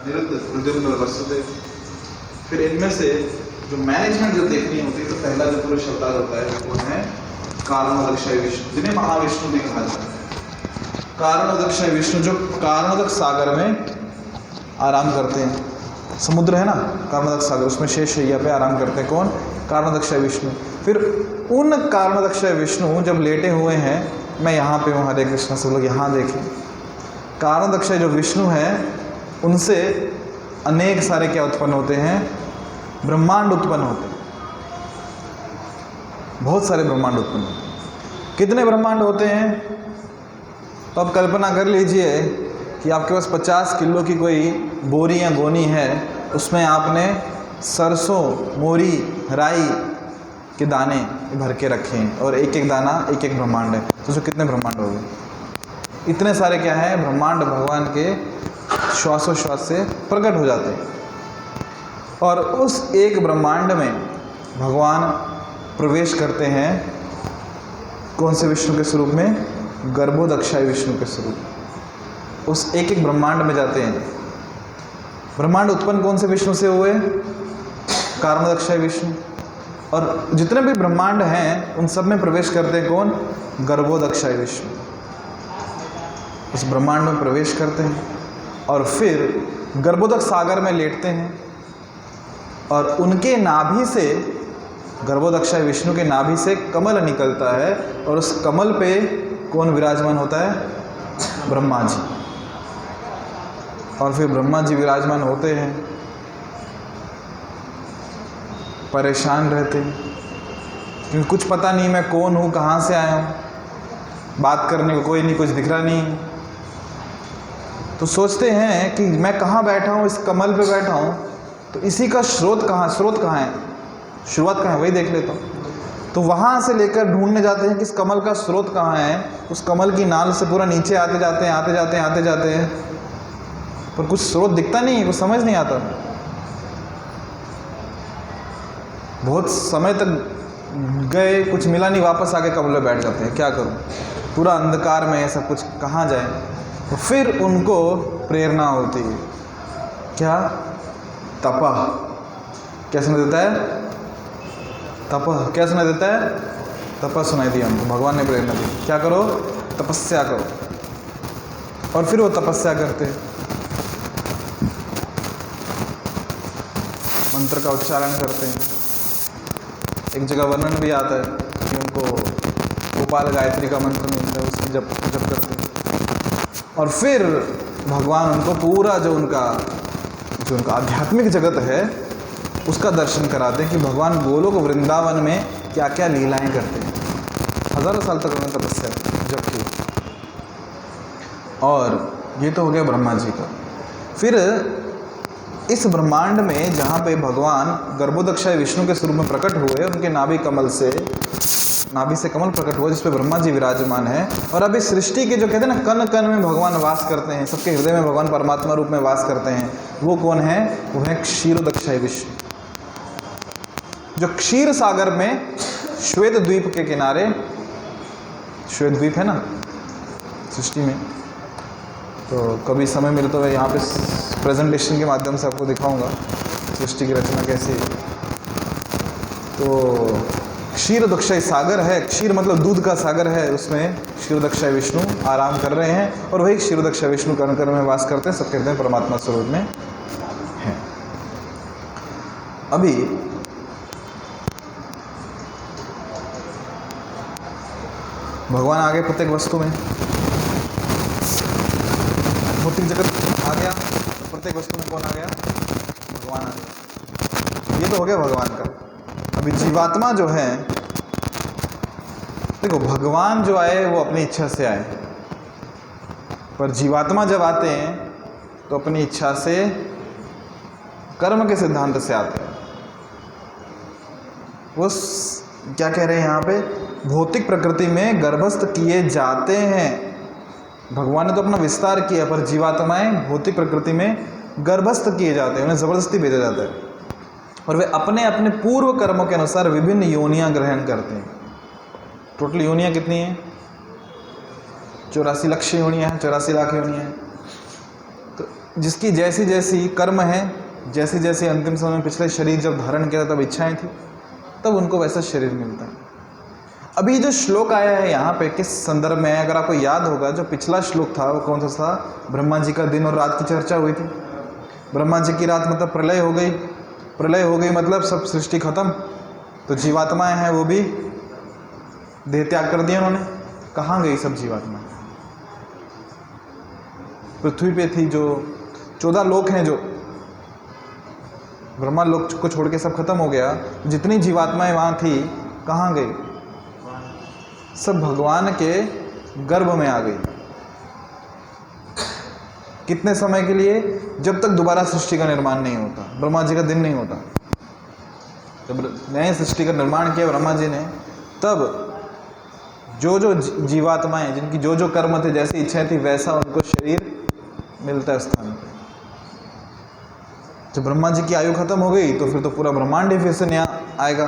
अनिरुद्ध, प्रद्युम्न, वसुदेव। फिर इनमें से जो मैनेजमेंट जो देखनी होती है, तो पहला जो पुरुष अवतार होता है वो है कारणोदकशय विष्णु, जिन्हें महाविष्णु भी कहा जाता है। कारणोदकशय विष्णु जो कारणोदक सागर में आराम करते हैं। समुद्र है ना कारणोदक सागर, उसमें शेष शैया पे आराम करते हैं। कौन? कारणोदकशय विष्णु। फिर उन कारणोदकशय विष्णु जब लेटे हुए हैं, मैं यहाँ पे हूँ, हरे कृष्ण, सब लोग यहाँ देखें। कारणोदकशय जो विष्णु हैं उनसे अनेक सारे क्या उत्पन्न होते हैं? ब्रह्मांड उत्पन्न होते हैं। बहुत सारे ब्रह्मांड उत्पन्न होते हैं। कितने ब्रह्मांड होते हैं? तो अब कल्पना कर लीजिए कि आपके पास 50 किलो की कोई बोरी या गोनी है, उसमें आपने सरसों, मोरी, राई के दाने भर के रखे हैं और एक एक दाना एक एक ब्रह्मांड है। तो जो कितने ब्रह्मांड हो गए? इतने सारे क्या है? ब्रह्मांड भगवान के श्वासोश्वास से प्रकट हो जाते हैं। और उस एक ब्रह्मांड में भगवान प्रवेश करते हैं कौन से विष्णु के स्वरूप में? गर्भोदक्षाय विष्णु के स्वरूप। उस एक एक ब्रह्मांड में जाते हैं। ब्रह्मांड उत्पन्न कौन से विष्णु से हुए? कारणोदक्षाय विष्णु। और जितने भी ब्रह्मांड हैं उन सब में प्रवेश करते हैं कौन? गर्भोदक्षाय विष्णु। उस ब्रह्मांड में प्रवेश करते हैं और फिर गर्भोदक सागर में लेटते हैं और उनके नाभि से, गर्भोदक्षाय विष्णु के नाभि से कमल निकलता है और उस कमल पे कौन विराजमान होता है? ब्रह्मा जी। और फिर ब्रह्मा जी विराजमान होते हैं, परेशान रहते हैं क्योंकि कुछ पता नहीं मैं कौन हूँ, कहाँ से आया हूँ, बात करने को कोई नहीं, कुछ दिख रहा नहीं। तो सोचते हैं कि मैं कहाँ बैठा हूँ, इस कमल पे बैठा हूँ, तो इसी का स्रोत कहाँ है, शुरुआत कहाँ है, वही देख लेता हूँ। तो वहाँ से लेकर ढूंढने जाते हैं कि इस कमल का स्रोत कहाँ है। उस कमल की नाल से पूरा नीचे आते जाते हैं, पर कुछ स्रोत दिखता नहीं है, कुछ समझ नहीं आता। बहुत समय तक गए, कुछ मिला नहीं, वापस आके कमल में बैठ जाते हैं। क्या करूँ, पूरा अंधकार में है सब कुछ, कहाँ जाए? तो फिर उनको प्रेरणा होती है, क्या? तपः। क्या सुनाई देता है? तपः। क्या सुनाई देता है? तपः सुनाई दिया उनको। भगवान ने प्रेरणा दी, क्या करो? तपस्या करो। और फिर वो तपस्या करते हैं, मंत्र का उच्चारण करते हैं। एक जगह वर्णन भी आता है कि उनको गोपाल गायत्री का मंत्र मिलता है, उसकी जप करते हैं। और फिर भगवान उनको पूरा जो उनका आध्यात्मिक जगत है उसका दर्शन कराते हैं कि भगवान गोलोक वृंदावन में क्या क्या लीलाएं करते हैं। हजारों साल तक उन्होंने तपस्या जप की। और ये तो हो गया ब्रह्मा जी का। फिर इस ब्रह्मांड में जहाँ पे भगवान गर्भोदक्षाय विष्णु के स्वरूप में प्रकट हुए, उनके नाभि से कमल प्रकट हुआ जिसपे ब्रह्मा जी विराजमान है। और अब इस सृष्टि के जो कहते हैं ना, कण कण में भगवान वास करते हैं, सबके हृदय में भगवान परमात्मा रूप में वास करते हैं। वो कौन है? वो है क्षीरोदक्षाय विष्णु, जो क्षीर सागर में श्वेत द्वीप के किनारे, श्वेत द्वीप है ना सृष्टि में, तो कभी समय मिले तो मैं यहाँ पे प्रेजेंटेशन के माध्यम से आपको दिखाऊंगा सृष्टि की रचना कैसी है। तो क्षीरोदक्षाय सागर है, क्षीर मतलब दूध का सागर है, उसमें क्षीरोदक्षाय विष्णु आराम कर रहे हैं और वही क्षीरोदक्षाय विष्णु कण कण में वास करते हैं, सबके हृदय परमात्मा स्वरूप में है। अभी भगवान आगे प्रत्येक वस्तु में, भौतिक जगत आ गया, प्रत्येक वस्तु में कौन आ गया? भगवान आ गया। ये तो हो गया भगवान का। अभी जीवात्मा जो है, देखो भगवान जो आए वो अपनी इच्छा से आए, पर जीवात्मा जब आते हैं तो अपनी इच्छा से, कर्म के सिद्धांत से आते हैं। वो क्या कह रहे हैं यहाँ पे? भौतिक प्रकृति में गर्भस्थ किए जाते हैं। भगवान ने तो अपना विस्तार किया, पर जीवात्माएं भौतिक प्रकृति में गर्भस्थ किए जाते हैं, उन्हें जबरदस्ती भेजा जाता है और वे अपने अपने पूर्व कर्मों के अनुसार विभिन्न योनियां ग्रहण करते हैं। टोटल योनियां कितनी हैं? 84 लाख योनियां हैं, 84 लाख योनियां हैं। तो जिसकी जैसी जैसी कर्म है, जैसे जैसे अंतिम समय में पिछले शरीर जब धारण किया तब इच्छाएं थी, तब उनको वैसा शरीर मिलता है। अभी जो श्लोक आया है यहाँ पे किस संदर्भ में है, अगर आपको याद होगा जो पिछला श्लोक था वो कौन सा था? ब्रह्मा जी का दिन और रात की चर्चा हुई थी। ब्रह्मा जी की रात मतलब प्रलय हो गई, प्रलय हो गई मतलब सब सृष्टि खत्म, तो जीवात्माएं हैं वो भी देह त्याग कर दिया उन्होंने। कहाँ गई सब जीवात्माएं? पृथ्वी पे थी, जो 14 लोक हैं, जो ब्रह्मा लोक को छोड़ के सब खत्म हो गया, जितनी जीवात्माएं वहाँ थी कहाँ गई? सब भगवान के गर्भ में आ गई। कितने समय के लिए? जब तक दोबारा सृष्टि का निर्माण नहीं होता, ब्रह्मा जी का दिन नहीं होता। जब नए सृष्टि का निर्माण किया ब्रह्मा जी ने, तब जो जो जीवात्माएं जिनकी जो जो कर्म थे, जैसी इच्छाएं थी, वैसा उनको शरीर मिलता है स्थान पे। जब ब्रह्मा जी की आयु खत्म हो गई तो फिर तो पूरा ब्रह्मांड ही फिर से नया आएगा,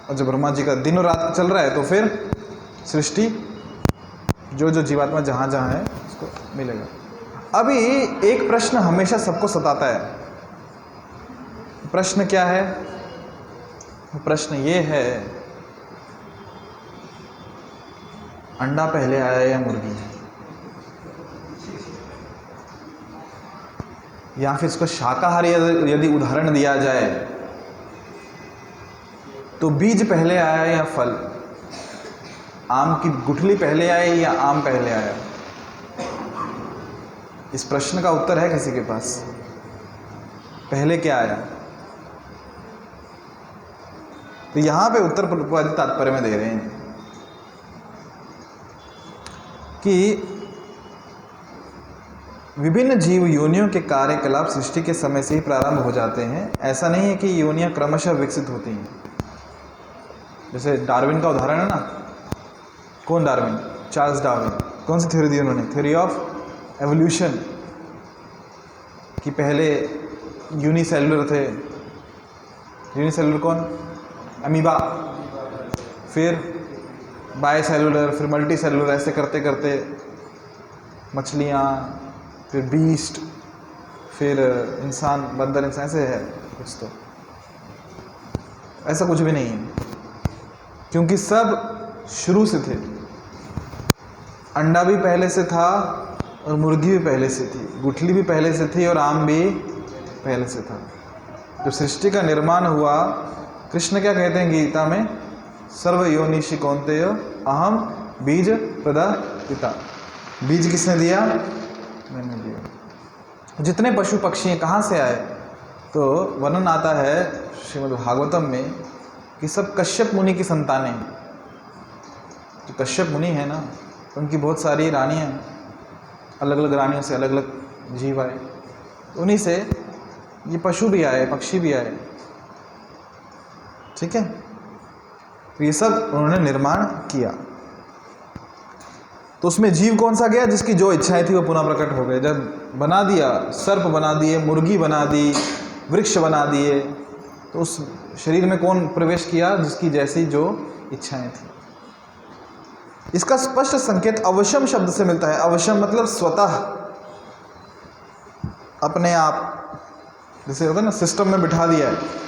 और जब ब्रह्मा जी का दिन और रात चल रहा है तो फिर सृष्टि जो जो जीवात्मा जहाँ जहाँ है उसको मिलेगा। अभी एक प्रश्न हमेशा सबको सताता है। प्रश्न क्या है? प्रश्न ये है, अंडा पहले आया या मुर्गी? या फिर इसको शाकाहारी यदि उदाहरण दिया जाए तो बीज पहले आया या फल? आम की गुठली पहले आई या आम पहले आया? इस प्रश्न का उत्तर है किसी के पास? पहले क्या आया? तो यहां पे उत्तर प्रतिपादित तात्पर्य में दे रहे हैं कि विभिन्न जीव योनियों के कार्यकलाप सृष्टि के समय से ही प्रारंभ हो जाते हैं। ऐसा नहीं है कि योनियां क्रमशः विकसित होती हैं। जैसे डार्विन का उदाहरण है ना। कौन डार्विन? Charles Darwin. कौन सी थ्योरी दी उन्होंने? थ्योरी ऑफ एवोल्यूशन, कि पहले यूनिसेलुलर थे। यूनिसेलुलर कौन? अमीबा, फिर बायसेलुलर, फिर मल्टी सेलुलर, ऐसे करते करते मछलियाँ, फिर बीस्ट, फिर इंसान, बंदर, इंसान, ऐसे है कुछ। तो ऐसा कुछ भी नहीं है, क्योंकि सब शुरू से थे। अंडा भी पहले से था और मुर्गी भी पहले से थी, गुठली भी पहले से थी और आम भी पहले से था। जब सृष्टि का निर्माण हुआ, कृष्ण क्या कहते हैं गीता में? सर्व योनिषि कौन्तेय अहम बीज प्रदापिता। बीज किसने दिया? मैंने दिया। जितने पशु पक्षी हैं कहाँ से आए? तो वर्णन आता है श्रीमद् भागवतम में कि सब कश्यप मुनि की संतानें हैं। जो कश्यप मुनि है ना, उनकी बहुत सारी रानियाँ, अलग अलग रानियों से अलग अलग जीव आए, उन्हीं से ये पशु भी आए, पक्षी भी आए। ठीक है, तो ये सब उन्होंने निर्माण किया। तो उसमें जीव कौन सा गया? जिसकी जो इच्छाएं थी वो पुनः प्रकट हो गए। जब बना दिया, सर्प बना दिए, मुर्गी बना दी, वृक्ष बना दिए, तो उस शरीर में कौन प्रवेश किया? जिसकी जैसी जो इच्छाएं थी। इसका स्पष्ट संकेत अवश्यम शब्द से मिलता है। अवश्यम मतलब स्वतः, अपने आप। जैसे होता है ना, सिस्टम में बिठा दिया है,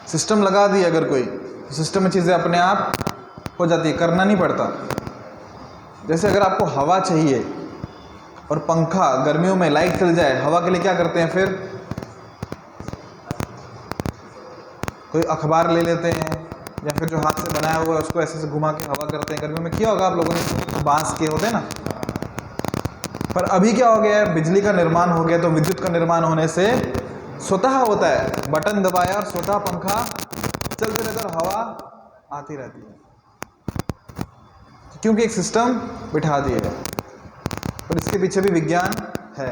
सिस्टम लगा दिया अगर कोई, तो सिस्टम में चीज़ें अपने आप हो जाती है, करना नहीं पड़ता। जैसे अगर आपको हवा चाहिए और पंखा, गर्मियों में लाइट चल जाए, हवा के लिए क्या करते हैं? फिर कोई अखबार ले लेते हैं, या फिर जो हाथ से बनाया हुआ है उसको ऐसे से घुमा के हवा करते हैं। गर्मियों में किया होगा आप लोगों ने, बांस के होते हैं ना। पर अभी क्या हो गया है? बिजली का निर्माण हो गया, तो विद्युत का निर्माण होने से स्वतः होता है, बटन दबाया और स्वतः पंखा चलते रहता है, हवा आती रहती है, क्योंकि एक सिस्टम बिठा दिया है। पर इसके पीछे भी विज्ञान है,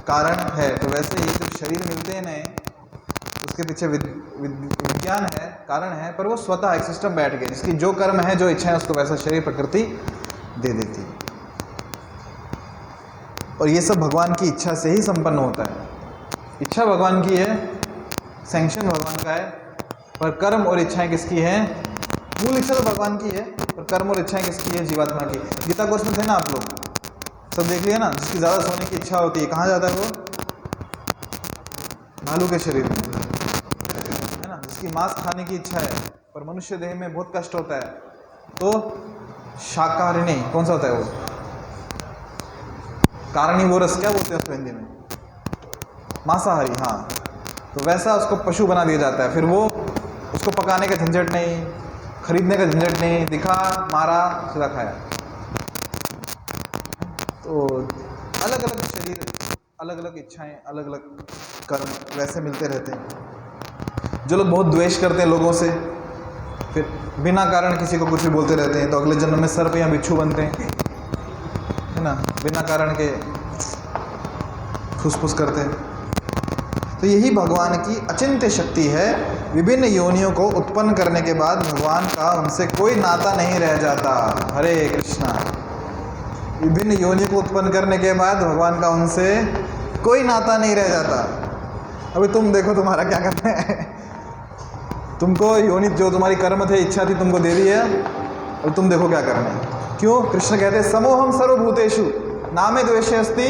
कारण है। तो वैसे ही जब शरीर मिलते हैं नए, उसके पीछे विज्ञान है, कारण है, पर वो स्वतः एक सिस्टम बैठ गया, जिसकी जो कर्म है, जो इच्छा है, उसको वैसा शरीर प्रकृति दे देती है। और ये सब भगवान की इच्छा से ही संपन्न होता है। इच्छा भगवान की है, सैंक्शन भगवान का है, पर कर्म और इच्छाएं किसकी है? मूल इच्छा तो भगवान की है, पर कर्म और इच्छाएं किसकी है? जीवात्मा की। गीता कोर्स में थे ना आप लोग, सब देख लिया ना, जिसकी ज़्यादा सोने की इच्छा होती है कहाँ जाता है वो? भालू के शरीर में, है ना। जिसकी मांस खाने की इच्छा है पर मनुष्य देह में बहुत कष्ट होता है तो शाकाहारी नहीं, कौन सा होता है वो? कार्निवोरस, क्या बोलते हैं उसको हिंदी में? मांसाहारी, हाँ। तो वैसा उसको पशु बना दिया जाता है। फिर वो उसको पकाने का झंझट नहीं, खरीदने का झंझट नहीं, दिखा, मारा, सीधा खाया। तो अलग अलग शरीर, अलग अलग इच्छाएं, अलग अलग कर्म वैसे मिलते रहते हैं। जो लोग बहुत द्वेष करते हैं लोगों से, फिर बिना कारण किसी को कुछ भी बोलते रहते हैं, तो अगले जन्म में सर्प या बिच्छू बनते हैं, है ना। बिना कारण के फुसफुस करते हैं। तो यही भगवान की अचिंत्य शक्ति है। विभिन्न योनियों को उत्पन्न करने के बाद भगवान का उनसे कोई नाता नहीं रह जाता। हरे कृष्णा। विभिन्न योनियों को उत्पन्न करने के बाद भगवान का उनसे कोई नाता नहीं रह जाता। अभी तुम देखो तुम्हारा क्या करना है। तुमको योनि जो तुम्हारी कर्म थे, इच्छा थी, तुमको दे दी है, और तुम देखो क्या करना है। क्यों? कृष्ण कहते हैं समोहम सर्वभूतेषु ना मे द्वेषे अस्ति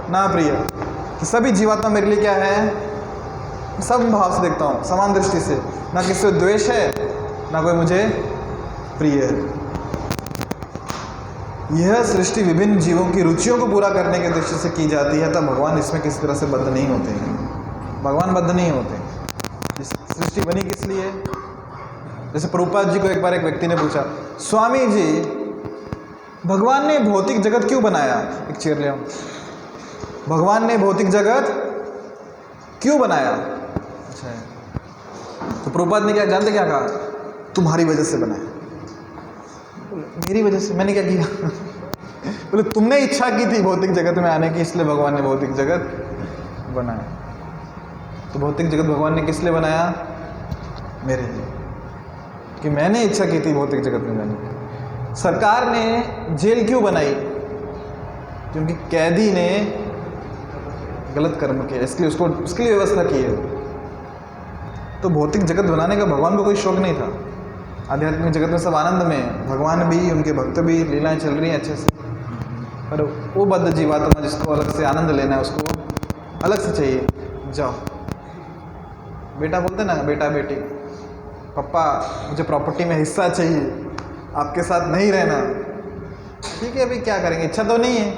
ना प्रिय। कि सभी जीवात्मा मेरे लिए क्या है? सब भाव से देखता हूँ, समान दृष्टि से। ना किसी से द्वेष है, ना कोई मुझे प्रिय है। यह सृष्टि विभिन्न जीवों की रुचियों को पूरा करने की दृष्टि से की जाती है, तब भगवान इसमें किसी तरह से बद्ध नहीं होते हैं। भगवान बद्ध नहीं होते। इस सृष्टि बनी किस लिए? जैसे प्रभुपाद जी को एक बार एक व्यक्ति ने पूछा, स्वामी जी भगवान ने भौतिक जगत क्यों बनाया? एक चेयर ले आओ। भगवान ने भौतिक जगत क्यों बनाया? अच्छा है। तो प्रभुपाद ने क्या जानते क्या कहा? तुम्हारी वजह से बनाया। मेरी वजह से? मैंने क्या किया? बोले तुमने इच्छा की थी भौतिक जगत में आने की, इसलिए भगवान ने भौतिक जगत बनाया। तो भौतिक जगत भगवान ने किस लिए बनाया? मेरे लिए, कि मैंने इच्छा की थी भौतिक जगत में जाने की। सरकार ने जेल क्यों बनाई? क्योंकि कैदी ने गलत कर्म किया, इसलिए उसके लिए व्यवस्था की है। तो भौतिक जगत बनाने का भगवान को कोई शौक नहीं था। आध्यात्मिक जगत में सब आनंद में, भगवान भी, उनके भक्त भी, लीलाएं चल रही हैं अच्छे से। पर वो बद्ध जीवात्मा जिसको अलग से आनंद लेना है, उसको अलग से चाहिए। जाओ बेटा, बोलते ना बेटा बेटी, पापा मुझे प्रॉपर्टी में हिस्सा चाहिए, आपके साथ नहीं रहना। ठीक है, अभी क्या करेंगे, इच्छा तो नहीं है,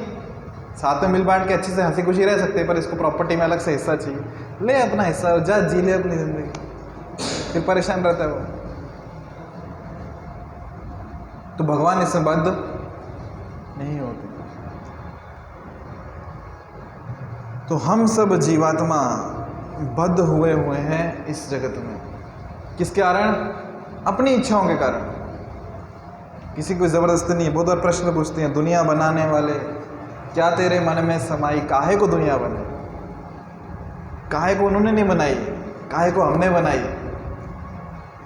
साथ में मिल बांट के अच्छे से हंसी खुशी रह सकते हैं, पर इसको प्रॉपर्टी में अलग से हिस्सा चाहिए। ले अपना हिस्सा, जा जी ले अपनी जिंदगी, फिर परेशान रहता है वो। तो भगवान इससे बद्ध नहीं होते। तो हम सब जीवात्मा बद्ध हुए हैं इस जगत में। किसके कारण? अपनी इच्छाओं के कारण। किसी को जबरदस्ती नहीं है। बहुत बार प्रश्न पूछते हैं दुनिया बनाने वाले, क्या तेरे मन में समाई, काहे को दुनिया बने? काहे को उन्होंने नहीं बनाई, काहे को हमने बनाई?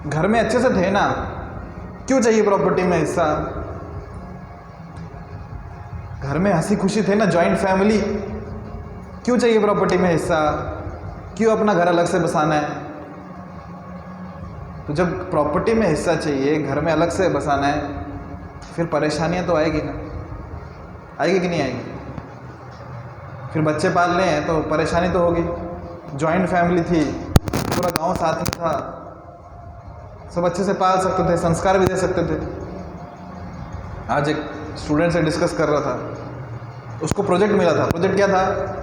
घर में अच्छे से थे ना, क्यों चाहिए प्रॉपर्टी में हिस्सा? घर में हंसी खुशी थे ना, जॉइंट फैमिली, क्यों चाहिए प्रॉपर्टी में हिस्सा? क्यों अपना घर अलग से बसाना है? तो जब प्रॉपर्टी में हिस्सा चाहिए, घर में अलग से बसाना है, फिर परेशानियां तो आएगी ना, आएगी कि नहीं आएगी? फिर बच्चे पालने हैं तो परेशानी तो होगी। जॉइंट फैमिली थी, पूरा गांव साथ में था, सब अच्छे से पाल सकते थे, संस्कार भी दे सकते थे। आज एक स्टूडेंट से डिस्कस कर रहा था, उसको प्रोजेक्ट मिला था। प्रोजेक्ट क्या था?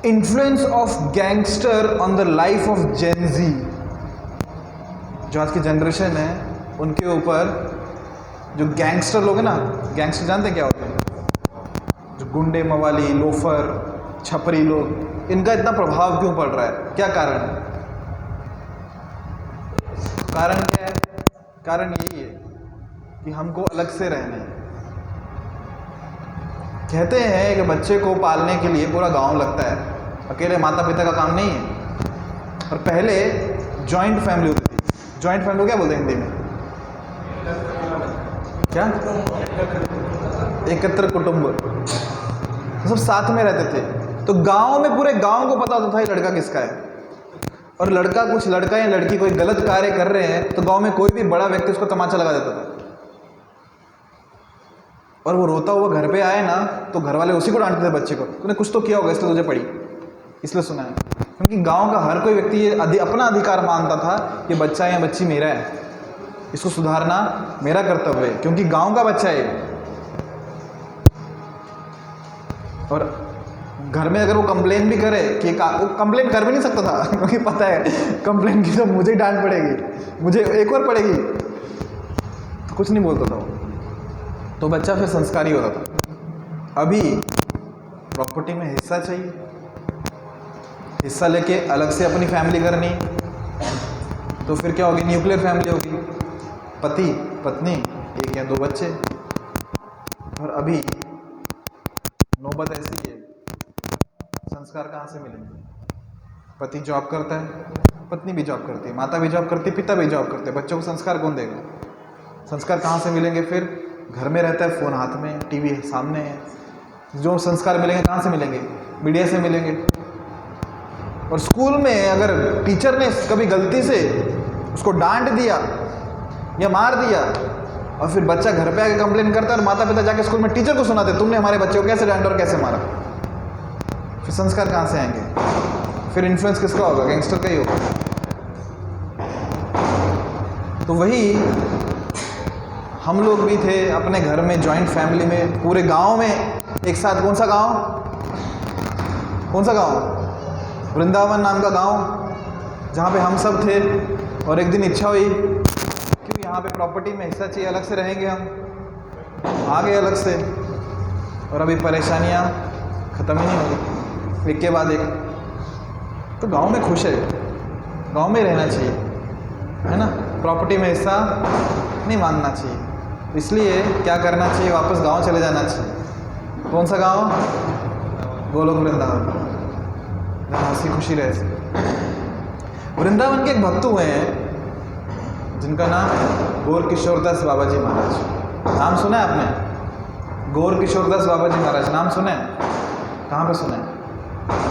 Influence of gangster on the life of Gen Z. जो आज की जनरेशन है उनके ऊपर जो गैंगस्टर लोग हैं ना, गैंगस्टर जानते हैं क्या होते हैं? जो गुंडे, मवाली, लोफर, छपरी लोग, इनका इतना प्रभाव क्यों पड़ रहा है? क्या कारण है? कारण क्या है? कारण यही है कि हमको अलग से रहना है। कहते हैं कि बच्चे को पालने के लिए पूरा गांव लगता है, अकेले माता पिता का काम नहीं है। और पहले जॉइंट फैमिली होती थी। जॉइंट फैमिली क्या बोलते हैं हिंदी में? क्या? एकत्र कुटुंब। तो सब साथ में रहते थे, तो गांव में पूरे गांव को पता होता था ये लड़का किसका है। और लड़का या लड़की कोई गलत कार्य कर रहे हैं तो गांव में कोई भी बड़ा व्यक्ति उसको तमाचा लगा देता था। और वो रोता हुआ घर पे आए ना तो घर वाले उसी को डांटते थे बच्चे को, तूने कुछ तो किया होगा इसलिए तुझे पड़ी, इसलिए सुना है। क्योंकि गांव का हर कोई व्यक्ति ये अपना अधिकार मानता था कि बच्चा या बच्ची मेरा है, इसको सुधारना मेरा कर्तव्य है, क्योंकि गांव का बच्चा है। और घर में अगर वो कंप्लेन भी करे कि वो कंप्लेन कर भी नहीं सकता था क्योंकि पता है कंप्लेन की तो मुझे ही डांट पड़ेगी, मुझे एक और पड़ेगी, तो कुछ नहीं बोलता था वो। तो बच्चा फिर संस्कारी होता था। अभी प्रॉपर्टी में हिस्सा चाहिए, हिस्सा लेके अलग से अपनी फैमिली करनी, तो फिर क्या होगी, न्यूक्लियर फैमिली होगी, पति पत्नी एक या दो बच्चे। और अभी नौबत ऐसी है, संस्कार कहाँ से मिलेंगे? पति जॉब करता है, पत्नी भी जॉब करती है, माता भी जॉब करती है, पिता भी जॉब करते हैं, बच्चों को संस्कार कौन देगा? संस्कार कहाँ से मिलेंगे? फिर घर में रहता है, फ़ोन हाथ में, टीवी सामने है, जो संस्कार मिलेंगे कहाँ से मिलेंगे? मीडिया से मिलेंगे। और स्कूल में अगर टीचर ने कभी गलती से उसको डांट दिया या मार दिया और फिर बच्चा घर पे आके कंप्लेन करता है और माता पिता जाके स्कूल में टीचर को सुनाते, तुमने हमारे बच्चे को कैसे डांटा और कैसे मारा, फिर संस्कार कहाँ से आएंगे? फिर इन्फ्लुएंस किसका होगा? गैंगस्टर का ही होगा। तो वही हम लोग भी थे अपने घर में, जॉइंट फैमिली में, पूरे गांव में एक साथ। कौन सा गांव? कौन सा गांव? वृंदावन नाम का गांव, जहाँ पे हम सब थे। और एक दिन इच्छा हुई क्यों यहाँ पे प्रॉपर्टी में हिस्सा चाहिए, अलग से रहेंगे हम, आ गए अलग से। और अभी परेशानियाँ ख़त्म ही नहीं हो रही, एक के बाद एक। तो गांव में खुश है, गांव में रहना चाहिए, है ना? प्रॉपर्टी में हिस्सा नहीं मांगना चाहिए। इसलिए क्या करना चाहिए? वापस गांव चले जाना चाहिए। कौन सा गांव? गोलोक वृंदावन, जहाँ हंसी खुशी रहे। वृंदावन के एक भक्त हुए हैं जिनका नाम गौर किशोरदास बाबा जी महाराज। नाम सुना है आपने? गौर किशोरदास बाबा जी महाराज नाम सुना है? कहाँ पे सुना है?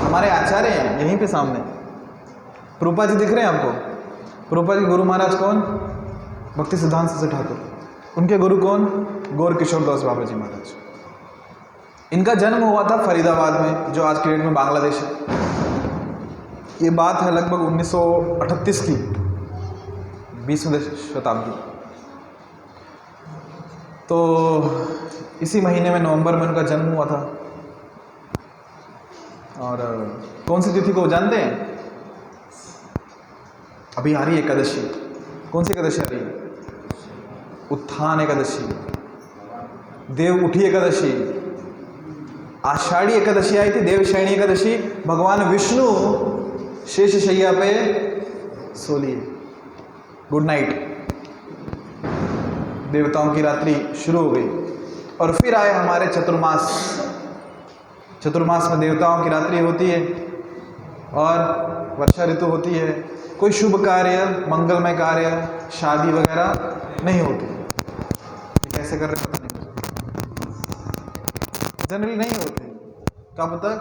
हमारे आचार्य हैं यहीं पे सामने। प्रूपा जी दिख रहे हैं आपको? प्रूपा जी गुरु महाराज कौन? भक्ति सिद्धांत सरस्वती ठाकुर। उनके गुरु कौन? गौर किशोरदास बाबा जी महाराज। इनका जन्म हुआ था फरीदाबाद में, जो आज के डेट में बांग्लादेश है। ये बात है लगभग 1938 की, 20वीं शताब्दी। तो इसी महीने में नवंबर में उनका जन्म हुआ था। और कौन सी तिथि को जानते हैं? अभी आ रही है एकादशी। कौन सी एकादशी आ रही है? उत्थान एकादशी, देव उठी एकादशी, आषाढ़ी एकादशी आई थी, देवशयनी एकादशी। भगवान विष्णु शेष शैया पे सो लिए, गुड नाइट, देवताओं की रात्रि शुरू हो गई। और फिर आए हमारे चतुर्मास। चतुर्मास में देवताओं की रात्रि होती है और वर्षा ऋतु होती है। कोई शुभ कार्य, मंगलमय कार्य, शादी वगैरह नहीं होती। कैसे कर रहे पता नहीं, जनरली नहीं होती। कब तक?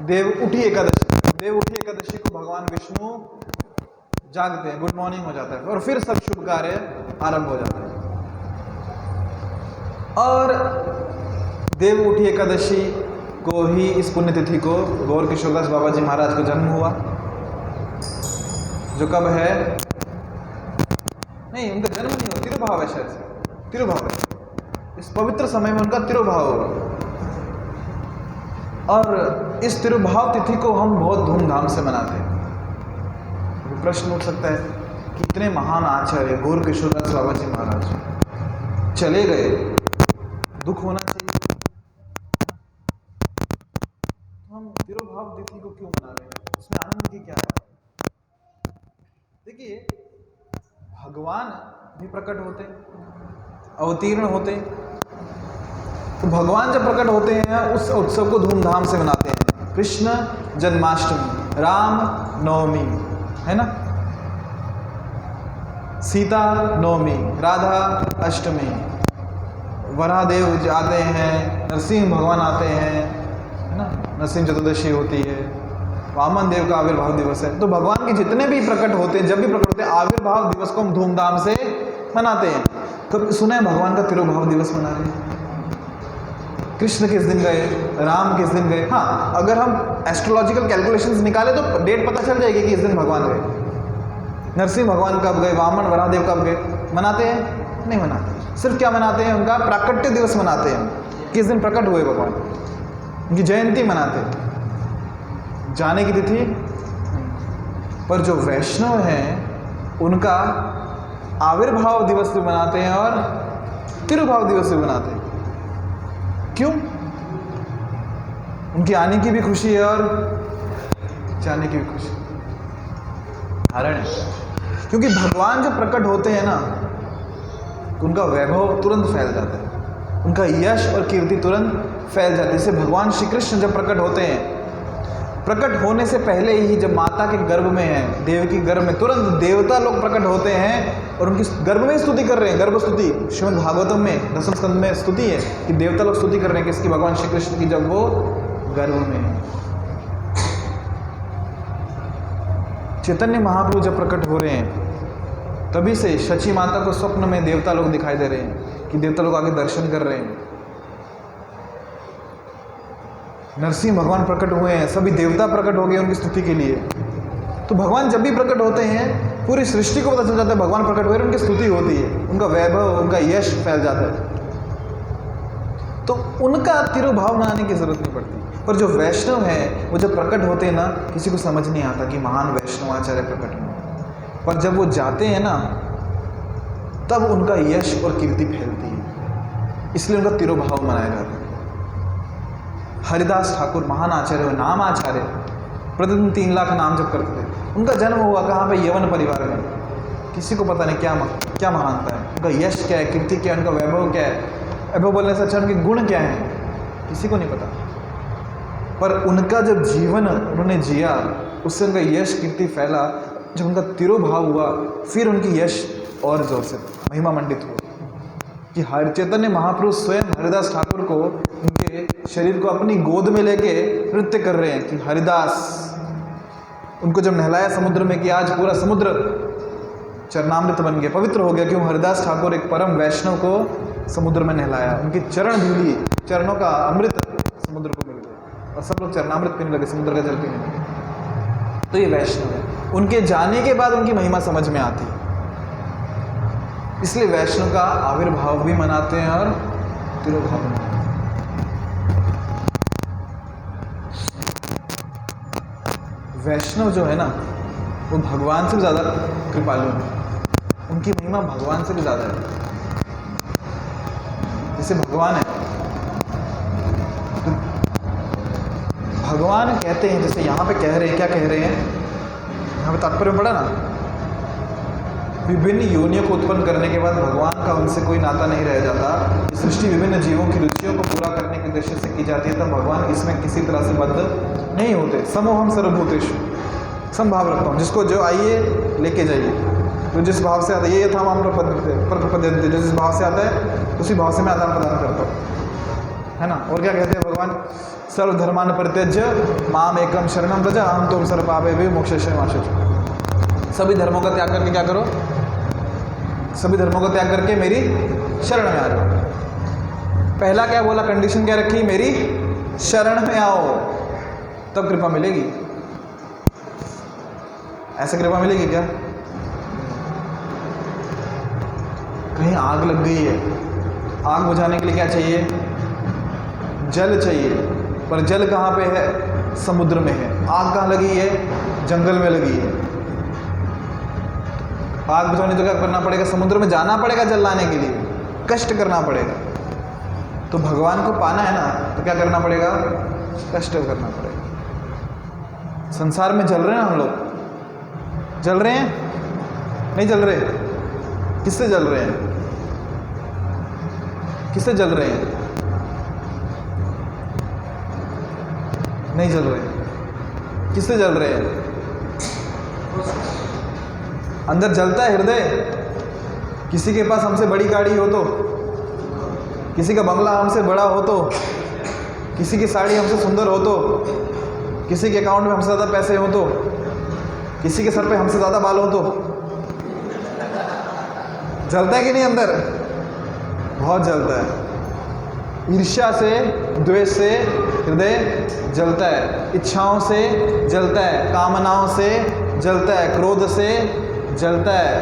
देव उठी एकादशी। देव उठी एकादशी को भगवान विष्णु जागते हैं, गुड मॉर्निंग हो जाता है और फिर सब शुभ कार्य आरंभ हो जाता है। और देव उठी एकादशी को ही, इस पुण्यतिथि को, गौर किशोरदास बाबा जी महाराज का जन्म हुआ, जो कब है? नहीं, उनका जन्म नहीं हुआ, तिरुभाव है शायद से, तिरुभाव है। इस पवित्र समय में उनका तिरुभाव हुआ। और इस तिरुभाव तिथि को हम बहुत धूमधाम से मनाते हैं। प्रश्न उठ सकता है, कितने महान आचार्य गौर किशोरदास बाबा जी महाराज चले गए, दुख होना चाहिए। हम तिरुभाव तिथि को क्यों मना रहे हैं? उसमें आनंद की क्या बात? देखिए, भगवान भी प्रकट होते, अवतीर्ण होते। तो भगवान जब प्रकट होते हैं उस उत्सव को धूमधाम से मनाते हैं। कृष्ण जन्माष्टमी, राम नवमी, है ना? सीता नवमी, राधा अष्टमी, वराहदेव आते हैं, नरसिंह भगवान आते हैं, है ना? नरसिंह चतुर्दशी होती है, वामन देव का आविर्भाव दिवस है। तो भगवान के जितने भी प्रकट होते हैं, जब भी प्रकट होते हैं, आविर्भाव दिवस को हम धूमधाम से मनाते हैं। कभी सुना है भगवान का तिरुभाव दिवस मना रहे हैं? कृष्ण किस दिन गए, राम किस दिन गए। हाँ, अगर हम एस्ट्रोलॉजिकल कैलकुलेशंस निकाले तो डेट पता चल जाएगी कि इस दिन भगवान गए। नरसिंह भगवान कब गए, वामन वराहदेव कब गए, मनाते हैं? नहीं मनाते। सिर्फ क्या मनाते हैं? उनका प्राकट्य दिवस मनाते हैं, किस दिन प्रकट हुए भगवान, उनकी जयंती मनाते हैं, जाने की तिथि। पर जो वैष्णव हैं उनका आविर्भाव दिवस भी मनाते हैं और तिरुभाव दिवस भी मनाते हैं। क्यों? उनकी आने की भी खुशी है और जाने की भी खुशी। कारण है क्योंकि भगवान जब प्रकट होते हैं ना तो उनका वैभव तुरंत फैल जाता है, उनका यश और कीर्ति तुरंत फैल जाती है। जैसे भगवान श्री कृष्ण जब प्रकट होते हैं, प्रकट होने से पहले ही जब माता के गर्भ में है, देव की गर्भ में, तुरंत देवता लोग प्रकट होते हैं और उनकी गर्भ में स्तुति कर रहे हैं। गर्भ स्तुति श्रीमद् भागवतम में 10वें स्कंद में स्तुति है कि देवता लोग स्तुति कर रहे हैं किसकी? भगवान श्री कृष्ण की, जब वो गर्भ में है। चैतन्य महाप्रभु जब प्रकट हो रहे हैं तभी से शची माता को स्वप्न में देवता लोग दिखाई दे रहे हैं कि देवता लोग आगे दर्शन कर रहे हैं। नरसिंह भगवान प्रकट हुए हैं, सभी देवता प्रकट हो गए उनकी स्तुति के लिए। तो भगवान जब भी प्रकट होते हैं पूरी सृष्टि को पता चल जाता है भगवान प्रकट हुए, उनकी स्तुति होती है, उनका वैभव, उनका यश फैल जाता है। तो उनका तिरुभाव मनाने की जरूरत नहीं पड़ती। पर जो वैष्णव है वो जब प्रकट होते हैं ना, किसी को समझ नहीं आता कि महान वैष्णव आचार्य प्रकट हुए, पर जब वो जाते हैं ना तब उनका यश और कीर्ति फैलती है, इसलिए उनका तिरुभाव मनाया जाता है। हरिदास ठाकुर महान आचार्य, नाम आचार्य, प्रतिदिन 3 लाख नाम जप करते थे। उनका जन्म हुआ कहाँ पे? यवन परिवार में। किसी को पता नहीं क्या महानता है, उनका यश क्या है, कीर्ति क्या है, उनका वैभव क्या है। वैभव बोलने से अच्छा उनके गुण क्या है किसी को नहीं पता। पर उनका जब जीवन उन्होंने जिया उससे उनका यश कीर्ति फैला। जब उनका तिरुभाव हुआ फिर उनकी यश और जोर से महिमा मंडित हुआ कि हर चैतन्य महाप्रभु स्वयं हरिदास ठाकुर को उनके शरीर को अपनी गोद में लेके नृत्य कर रहे हैं कि हरिदास। उनको जब नहलाया समुद्र में कि आज पूरा समुद्र चरणामृत बन गया, पवित्र हो गया, क्यों? हरिदास ठाकुर एक परम वैष्णव को समुद्र में नहलाया, उनकी चरण धूली, चरणों का अमृत समुद्र को मिल गया और सब लोग चरणामृत पीने लगे, समुद्र का जल पीने लगे। तो ये वैष्णव है। उनके जाने के बाद उनकी महिमा समझ में आती है, इसलिए वैष्णव का आविर्भाव भी मनाते हैं और तिरुभाव मनाते हैं। वैष्णव जो है ना वो भगवान से भी ज़्यादा कृपालु है, उनकी महिमा भगवान से भी ज़्यादा है। जैसे भगवान है तो भगवान कहते हैं, जैसे यहाँ पे कह रहे हैं, क्या कह रहे हैं यहाँ पे तात्पर्य में पढ़ा ना, विभिन्न योनियों को उत्पन्न करने के बाद भगवान का उनसे कोई नाता नहीं रह जाता। सृष्टि विभिन्न जीवों की रुचियों को पूरा करने के उद्देश्य से की जाती है, तब भगवान इसमें किसी तरह से बद्ध नहीं होते। समोहम सर्वभूतेषु, समभाव रखता हूँ, जिसको जो आइए लेके जाइए, तो जिस भाव से आता है, ये था हम प्रपद्यन्ते, जो जिस भाव से आता है उसी भाव से मैं आदान प्रदान करता हूँ, है ना। और क्या कहते हैं भगवान? सर्वधर्मान परित्यज्य माम एकम शरणम व्रज अहम त्वं सर्वपापेभ्यो मोक्षयिष्यामि मा शुचिः। सभी धर्मों का त्याग करके क्या करो? सभी धर्मों का त्याग करके मेरी शरण में आ जाओ। पहला क्या बोला? कंडीशन क्या रखी? मेरी शरण में आओ, तब कृपा मिलेगी। ऐसे कृपा मिलेगी क्या? कहीं आग लग गई है, आग बुझाने के लिए क्या चाहिए? जल चाहिए, पर जल कहाँ पे है? समुद्र में है। आग कहाँ लगी है? जंगल में लगी है। आग बुझाने तो क्या करना पड़ेगा? समुद्र में जाना पड़ेगा जल लाने के लिए, कष्ट करना पड़ेगा। तो भगवान को पाना है ना, तो क्या करना पड़ेगा? कष्ट करना पड़ेगा। संसार में जल रहे हैं हम लोग, जल रहे हैं? नहीं जल रहे? किससे जल रहे हैं? किससे जल रहे हैं? नहीं जल रहे। किससे जल रहे हैं? अंदर जलता है हृदय। किसी के पास हमसे बड़ी गाड़ी हो तो, किसी का बंगला हमसे बड़ा हो तो, किसी की साड़ी हमसे सुंदर हो तो, किसी के अकाउंट में हमसे ज़्यादा पैसे हो तो, किसी के सर पे हमसे ज़्यादा बाल हो तो जलता है कि नहीं? अंदर बहुत जलता है। ईर्ष्या से द्वेष से हृदय जलता है, इच्छाओं से जलता है, कामनाओं से जलता है, क्रोध से जलता है,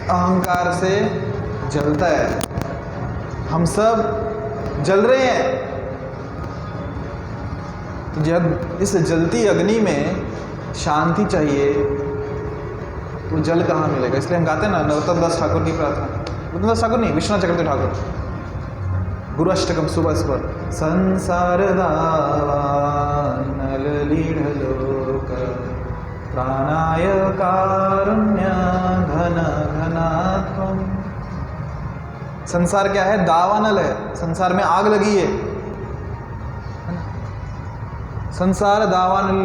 अहंकार से जलता है। हम सब जल रहे हैं। तो जब इस जलती अग्नि में शांति चाहिए तो जल कहाँ मिलेगा? इसलिए हम गाते हैं ना नरोत्तम दास ठाकुर की प्रार्थना, नरोत्तम दास ठाकुर नहीं, विश्वनाथ चक्रवर्ती ठाकुर, गुरु अष्टकम सुबह सुबह। संसार दावानल लीढ़लोक प्राणाय कारुण्य घन घनात्म। संसार क्या है? दावानल है, संसार में आग लगी है। संसार दावानल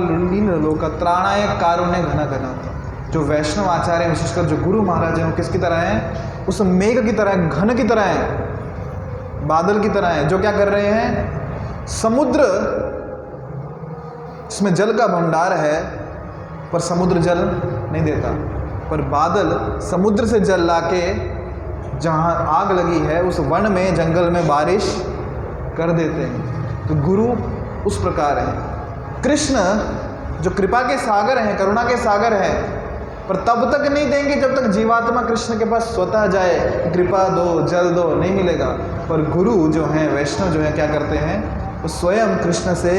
लोक त्राणाय कारुण्य घन घनात्म। जो वैष्णव आचार्य विशेषकर जो गुरु महाराज हैं वो किसकी तरह हैं? उस मेघ की तरह, घन की तरह हैं, बादल की तरह हैं, जो क्या कर रहे हैं? समुद्र इसमें जल का भंडार है पर समुद्र जल नहीं देता, पर बादल समुद्र से जल लाके जहाँ आग लगी है उस वन में, जंगल में बारिश कर देते हैं। तो गुरु उस प्रकार हैं। कृष्ण जो कृपा के सागर हैं, करुणा के सागर हैं, पर तब तक नहीं देंगे जब तक जीवात्मा कृष्ण के पास स्वतः जाए, कृपा दो, जल दो, नहीं मिलेगा। पर गुरु जो हैं, वैष्णव जो हैं, क्या करते हैं? वो स्वयं कृष्ण से,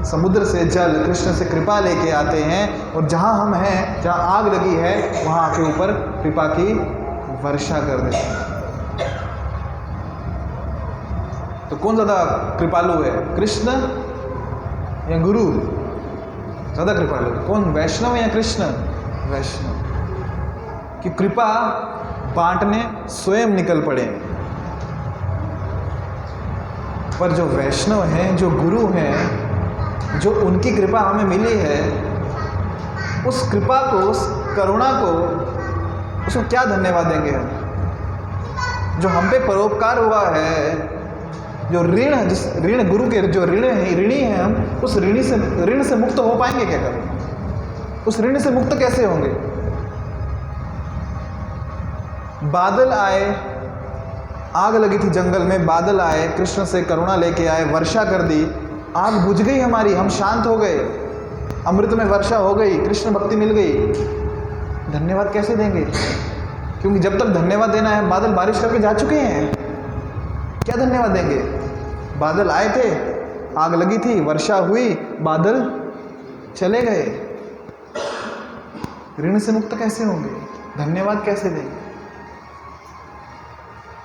समुद्र से जल, कृष्ण से कृपा लेके आते हैं, और जहाँ हम हैं, जहाँ आग लगी है, वहाँ के ऊपर कृपा की वर्षा कर देते हैं। तो कौन ज़्यादा कृपालु है, कृष्ण या गुरु? ज़्यादा कृपालु कौन, वैष्णव या कृष्ण? वैष्णव। कि कृपा बांटने स्वयं निकल पड़े। पर जो वैष्णव हैं, जो गुरु हैं, जो उनकी कृपा हमें मिली है, उस कृपा को, उस करुणा को, उसको क्या धन्यवाद देंगे हम? जो हम पे परोपकार हुआ है, जो ऋण, जिस ऋण, गुरु के जो ऋण है, ऋणी हैं हम, उस ऋण से मुक्त हो पाएंगे क्या करें? उस ऋण से मुक्त कैसे होंगे? बादल आए, आग लगी थी जंगल में, बादल आए, कृष्ण से करुणा लेके आए, वर्षा कर दी, आग बुझ गई हमारी, हम शांत हो गए, अमृत में वर्षा हो गई, कृष्ण भक्ति मिल गई। धन्यवाद कैसे देंगे? क्योंकि जब तक धन्यवाद देना है, बादल बारिश करके जा चुके हैं, क्या धन्यवाद देंगे? बादल आए थे, आग लगी थी, वर्षा हुई, बादल चले गए। ऋण से मुक्त कैसे होंगे? धन्यवाद कैसे देंगे?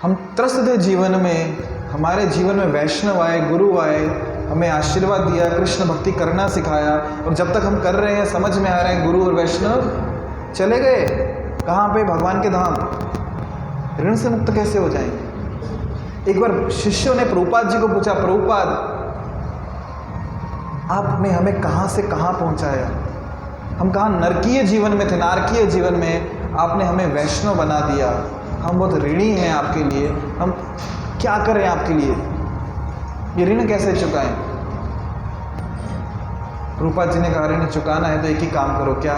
हम त्रस्त थे जीवन में, हमारे जीवन में वैष्णव आए, गुरु आए, हमें आशीर्वाद दिया, कृष्ण भक्ति करना सिखाया, और जब तक हम कर रहे हैं, समझ में आ रहे हैं, गुरु और वैष्णव चले गए कहाँ पे? भगवान के धाम। ऋण से मुक्त कैसे हो जाएंगे? एक बार शिष्यों ने प्रभुपाद जी को पूछा, प्रभुपाद आपने हमें कहाँ से कहाँ पहुँचाया? हम कहाँ नरकीय जीवन में थे, नारकीय जीवन में आपने हमें वैष्णव बना दिया। हम बहुत ऋणी हैं आपके लिए, हम क्या करें आपके लिए? ये ऋण कैसे चुकाएं? प्रभुपाद जी ने कहा, ऋण चुकाना है तो एक ही काम करो। क्या?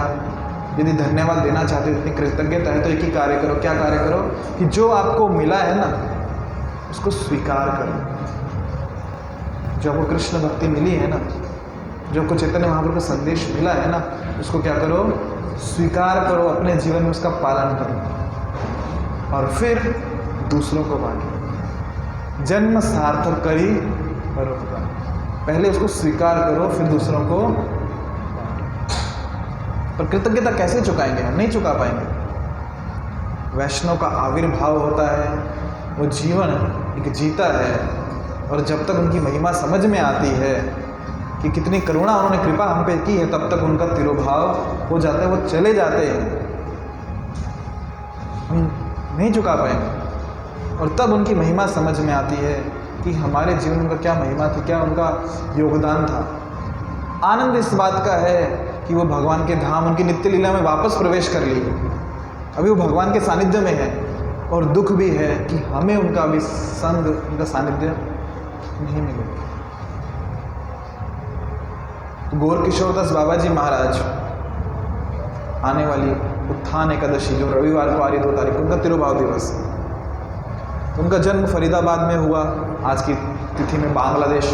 यदि धन्यवाद देना चाहते हो, इतनी कृतज्ञता है, तो एक ही कार्य करो। क्या कार्य करो? कि जो आपको मिला है ना, उसको स्वीकार करो। जो आपको कृष्ण भक्ति मिली है ना, जो आपको चैतन्य महाप्रभु का संदेश मिला है ना, उसको क्या करो? स्वीकार करो, अपने जीवन में उसका पालन करो, और फिर दूसरों को बांटो। जन्म सार्थक करी परोपकार। पहले उसको स्वीकार करो, फिर दूसरों को बांटो। पर कृतज्ञता कैसे चुकाएंगे? हम नहीं चुका पाएंगे। वैष्णव का आविर्भाव होता है, वो जीवन एक जीता है, और जब तक उनकी महिमा समझ में आती है कि कितनी करुणा उन्होंने कृपा हम पे की है, तब तक उनका तिरोभाव हो जाता है, वो चले जाते हैं, हम नहीं चुका पाएंगे। और तब उनकी महिमा समझ में आती है कि हमारे जीवन में उनका क्या महिमा थी, क्या उनका योगदान था। आनंद इस बात का है कि वो भगवान के धाम, उनकी नित्य लीला में वापस प्रवेश कर लिए, अभी वो भगवान के सानिध्य में है। और दुख भी है कि हमें उनका अभी संग, उनका सानिध्य नहीं मिलेगा। तो गौर किशोर दास बाबा जी महाराज, आने वाली उत्थान एकादशी जो रविवार को आ रही 2 तारीख को, उनका तिरुभाव दिवस, उनका जन्म फरीदाबाद में हुआ, आज की तिथि में बांग्लादेश।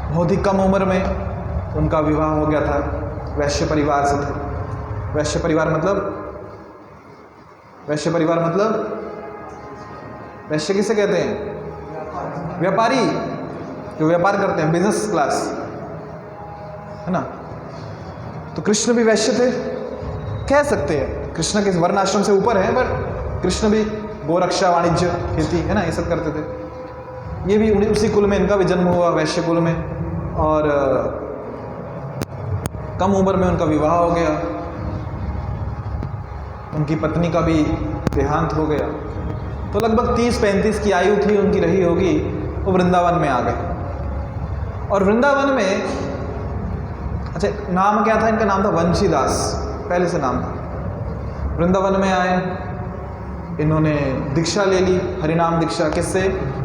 बहुत ही कम उम्र में उनका विवाह हो गया था, वैश्य परिवार से थे। वैश्य परिवार मतलब वैश्य किसे कहते हैं? व्यापारी, जो व्यापार करते हैं, बिजनेस क्लास, है ना। तो कृष्ण भी वैश्य थे, कह सकते हैं। कृष्ण के वर्ण आश्रम से ऊपर है, पर कृष्ण भी गोरक्षा, वाणिज्य, खेती, है ना, ये सब करते थे। ये भी उसी कुल में इनका भी जन्म हुआ, वैश्य कुल में, और कम उम्र में उनका विवाह हो गया। उनकी पत्नी का भी देहांत हो गया। तो लगभग 30-35 की आयु थी उनकी रही होगी। वो वृंदावन में आ गए। और वृंदावन में, अच्छा, नाम क्या था इनका? नाम था वंशीदास, पहले से नाम था। वृंदावन में आए, इन्होंने दीक्षा ले ली, हरिनाम दीक्षा। किससे?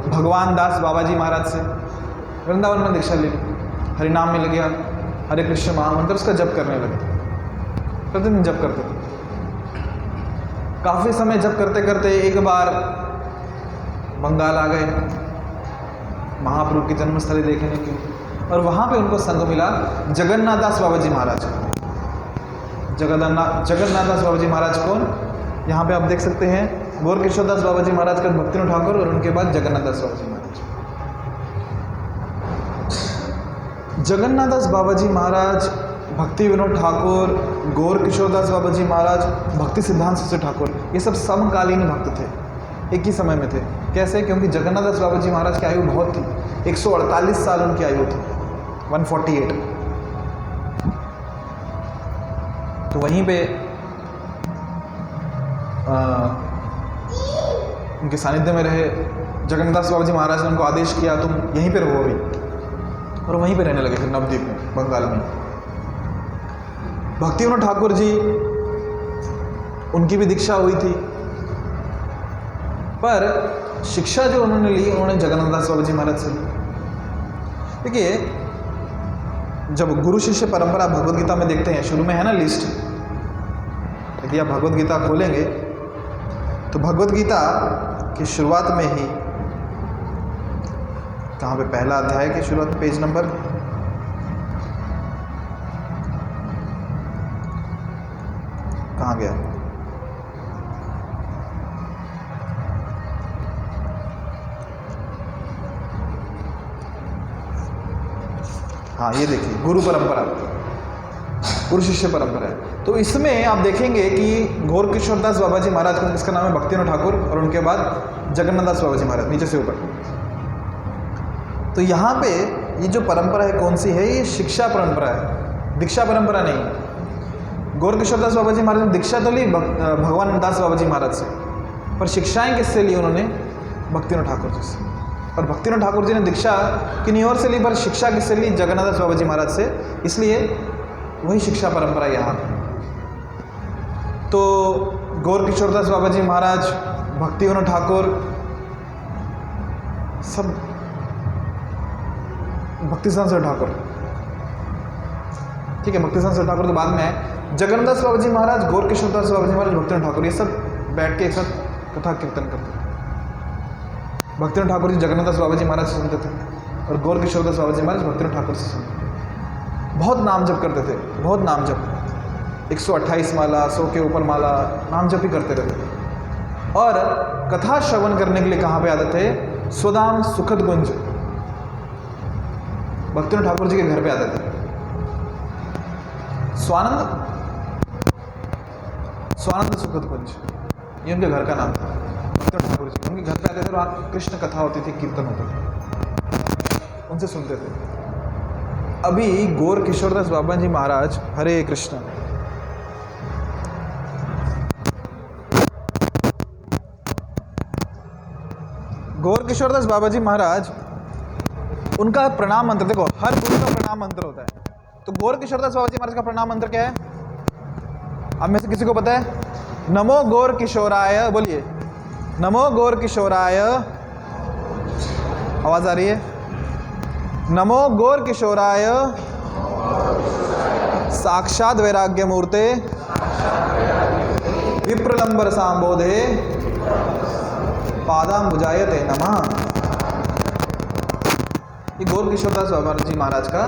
भगवान दास बाबा जी महाराज से। वृंदावन में दीक्षा ले ली, हरिनाम में लग गया, हरे कृष्ण महामंत्र उसका जप करने लगे, प्रतिदिन जप करते थे। काफ़ी समय जप करते करते एक बार बंगाल आ गए महाप्रभु की जन्मस्थली देखने के लिए, और वहाँ पे उनको संग मिला जगन्नाथ दास बाबा जी महाराज। जगन्नाथ दास बाबा जी महाराज कौन? यहाँ पे आप देख सकते हैं, गौर किशोर दास बाबा जी महाराज का भक्तिनाथ ठाकुर, और उनके बाद जगन्नाथ दास बाबा जी महाराज। जगन्नाथ दास बाबा जी महाराज, भक्ति विनोद ठाकुर, गौर किशोर दास बाबा जी महाराज, भक्ति सिद्धांत सरस्वती ठाकुर, ये सब समकालीन भक्त थे, एक ही समय में थे। कैसे? क्योंकि जगन्नाथ दास बाबा जी महाराज की आयु बहुत थी, 148 साल उनकी आयु थी, 148। तो वहीं पे उनके सानिध्य में रहे। जगन्नाथ दास बाबा जी महाराज ने उनको आदेश किया, तुम यहीं पे रहो अभी, और वहीं पे रहने लगे फिर नवद्वीप में, बंगाल में। भक्ति विनोद ठाकुर जी, उनकी भी दीक्षा हुई थी, पर शिक्षा जो उन्होंने ली, उन्होंने जगन्नाथ दास बाबा जी महाराज से ली। देखिए, जब गुरु शिष्य परंपरा भगवद गीता में देखते हैं, शुरू में है ना लिस्ट, यदि आप भगवद गीता खोलेंगे तो भगवद गीता की शुरुआत में ही, कहाँ पे? पहला अध्याय की शुरुआत, पेज नंबर, कहाँ गया? हाँ, ये देखिए, गुरु परंपरा, गुरु शिष्य परंपरा है। तो इसमें आप देखेंगे कि गौर किशोर दास बाबा जी महाराज का, इसका नाम है भक्ति विनोद ठाकुर, और उनके बाद जगन्नाथ दास बाबा जी महाराज, नीचे से ऊपर। तो यहाँ पे ये जो परंपरा है, कौन सी है? ये शिक्षा परंपरा है, दीक्षा परंपरा नहीं। गौर किशोर दास बाबा जी महाराज ने दीक्षा तो ली भगवान दास बाबा जी महाराज से, पर शिक्षाएं किससे ली उन्होंने? भक्ति विनोद ठाकुर जी से। और भक्ति विनोद ठाकुर जी ने दीक्षा किन्हीं और से ली, पर शिक्षा किससे ली? जगन्नाथ दास बाबा जी महाराज से। इसलिए वही शिक्षा परंपरा यहाँ है। तो गौर किशोर दास बाबा जी महाराज, भक्ति विनोद ठाकुर, सब भक्ति सिद्धांत ठाकुर, ठीक है, भक्ति सिद्धांत ठाकुर तो बाद में है। जगन्नाथ दास बाबा जी महाराज, गौर किशोर दास बाबा जी महाराज, भक्ति विनोद ठाकुर, ये सब बैठ के एक साथ कथा कीर्तन करते थे। भक्ति विनोद ठाकुर जी जगन्नाथ दास बाबा जी महाराज से सुनते थे, और गौर किशोर दास बाबा जी महाराज भक्ति विनोद ठाकुर से सुनते थे। बहुत नाम जप करते थे, बहुत नाम जप, 128 माला, 100 के ऊपर माला, नाम जप ही करते रहते। और कथा श्रवण करने के लिए कहाँ पे आते थे? स्वधाम सुखद कुंज, भक्ति विनोद ठाकुर जी के घर पे आते थे। स्वानंद सुखद कुंज, ये उनके घर का नाम था। भक्ति विनोद ठाकुर जी उनके घर पे आते थे, वहाँ कृष्ण कथा होती थी, कीर्तन होता था, उनसे सुनते थे। अभी गौर किशोरदास बाबा जी महाराज, हरे कृष्ण, गौर किशोरदास बाबा जी महाराज, उनका प्रणाम मंत्र देखो, हर गुरु का प्रणाम मंत्र होता है। तो गौर किशोरदास बाबा जी महाराज का प्रणाम मंत्र क्या है? आप में से किसी को पता है? नमो गौर किशोराय, बोलिए, नमो गौर किशोराय। आवाज आ रही है? नमो गौर किशोराय साक्षात वैराग्य मूर्ते विप्रलंबर सांबोधे पादाम्बुजायते नमः। ये गौर किशोरदास बाबा जी महाराज का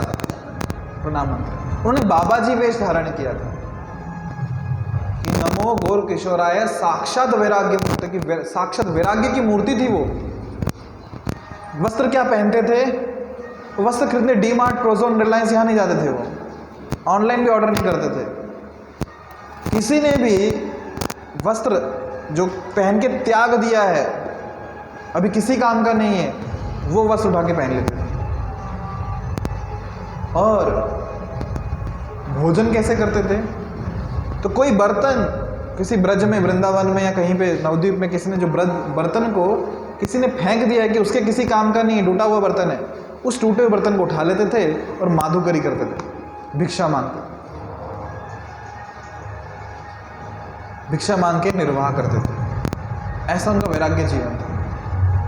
प्रणाम मंत्र। उन्होंने बाबा जी वेश धारण किया था कि नमो गौर किशोराय, साक्षात वैराग्य मूर्ति की, साक्षात वैराग्य की मूर्ति थी वो। वस्त्र क्या पहनते थे? वस्त्र खरीदने डीमार्ट, प्रोजोन, रिलायंस यहाँ नहीं जाते थे, वो ऑनलाइन भी ऑर्डर नहीं करते थे। किसी ने भी वस्त्र जो पहन के त्याग दिया है, अभी किसी काम का नहीं है, वो वस्त्र उठा के पहन लेते थे। और भोजन कैसे करते थे? तो कोई बर्तन किसी ब्रज में, वृंदावन में या कहीं पे नवद्वीप में किसी ने जो बर्तन को किसी ने फेंक दिया है कि उसके किसी काम का नहीं है, टूटा हुआ बर्तन है, उस टूटे हुए बर्तन को उठा लेते थे और माधुकरी करते थे, भिक्षा मांगते, भिक्षा मांग के निर्वाह करते थे। ऐसा उनका वैराग्य जीवन था।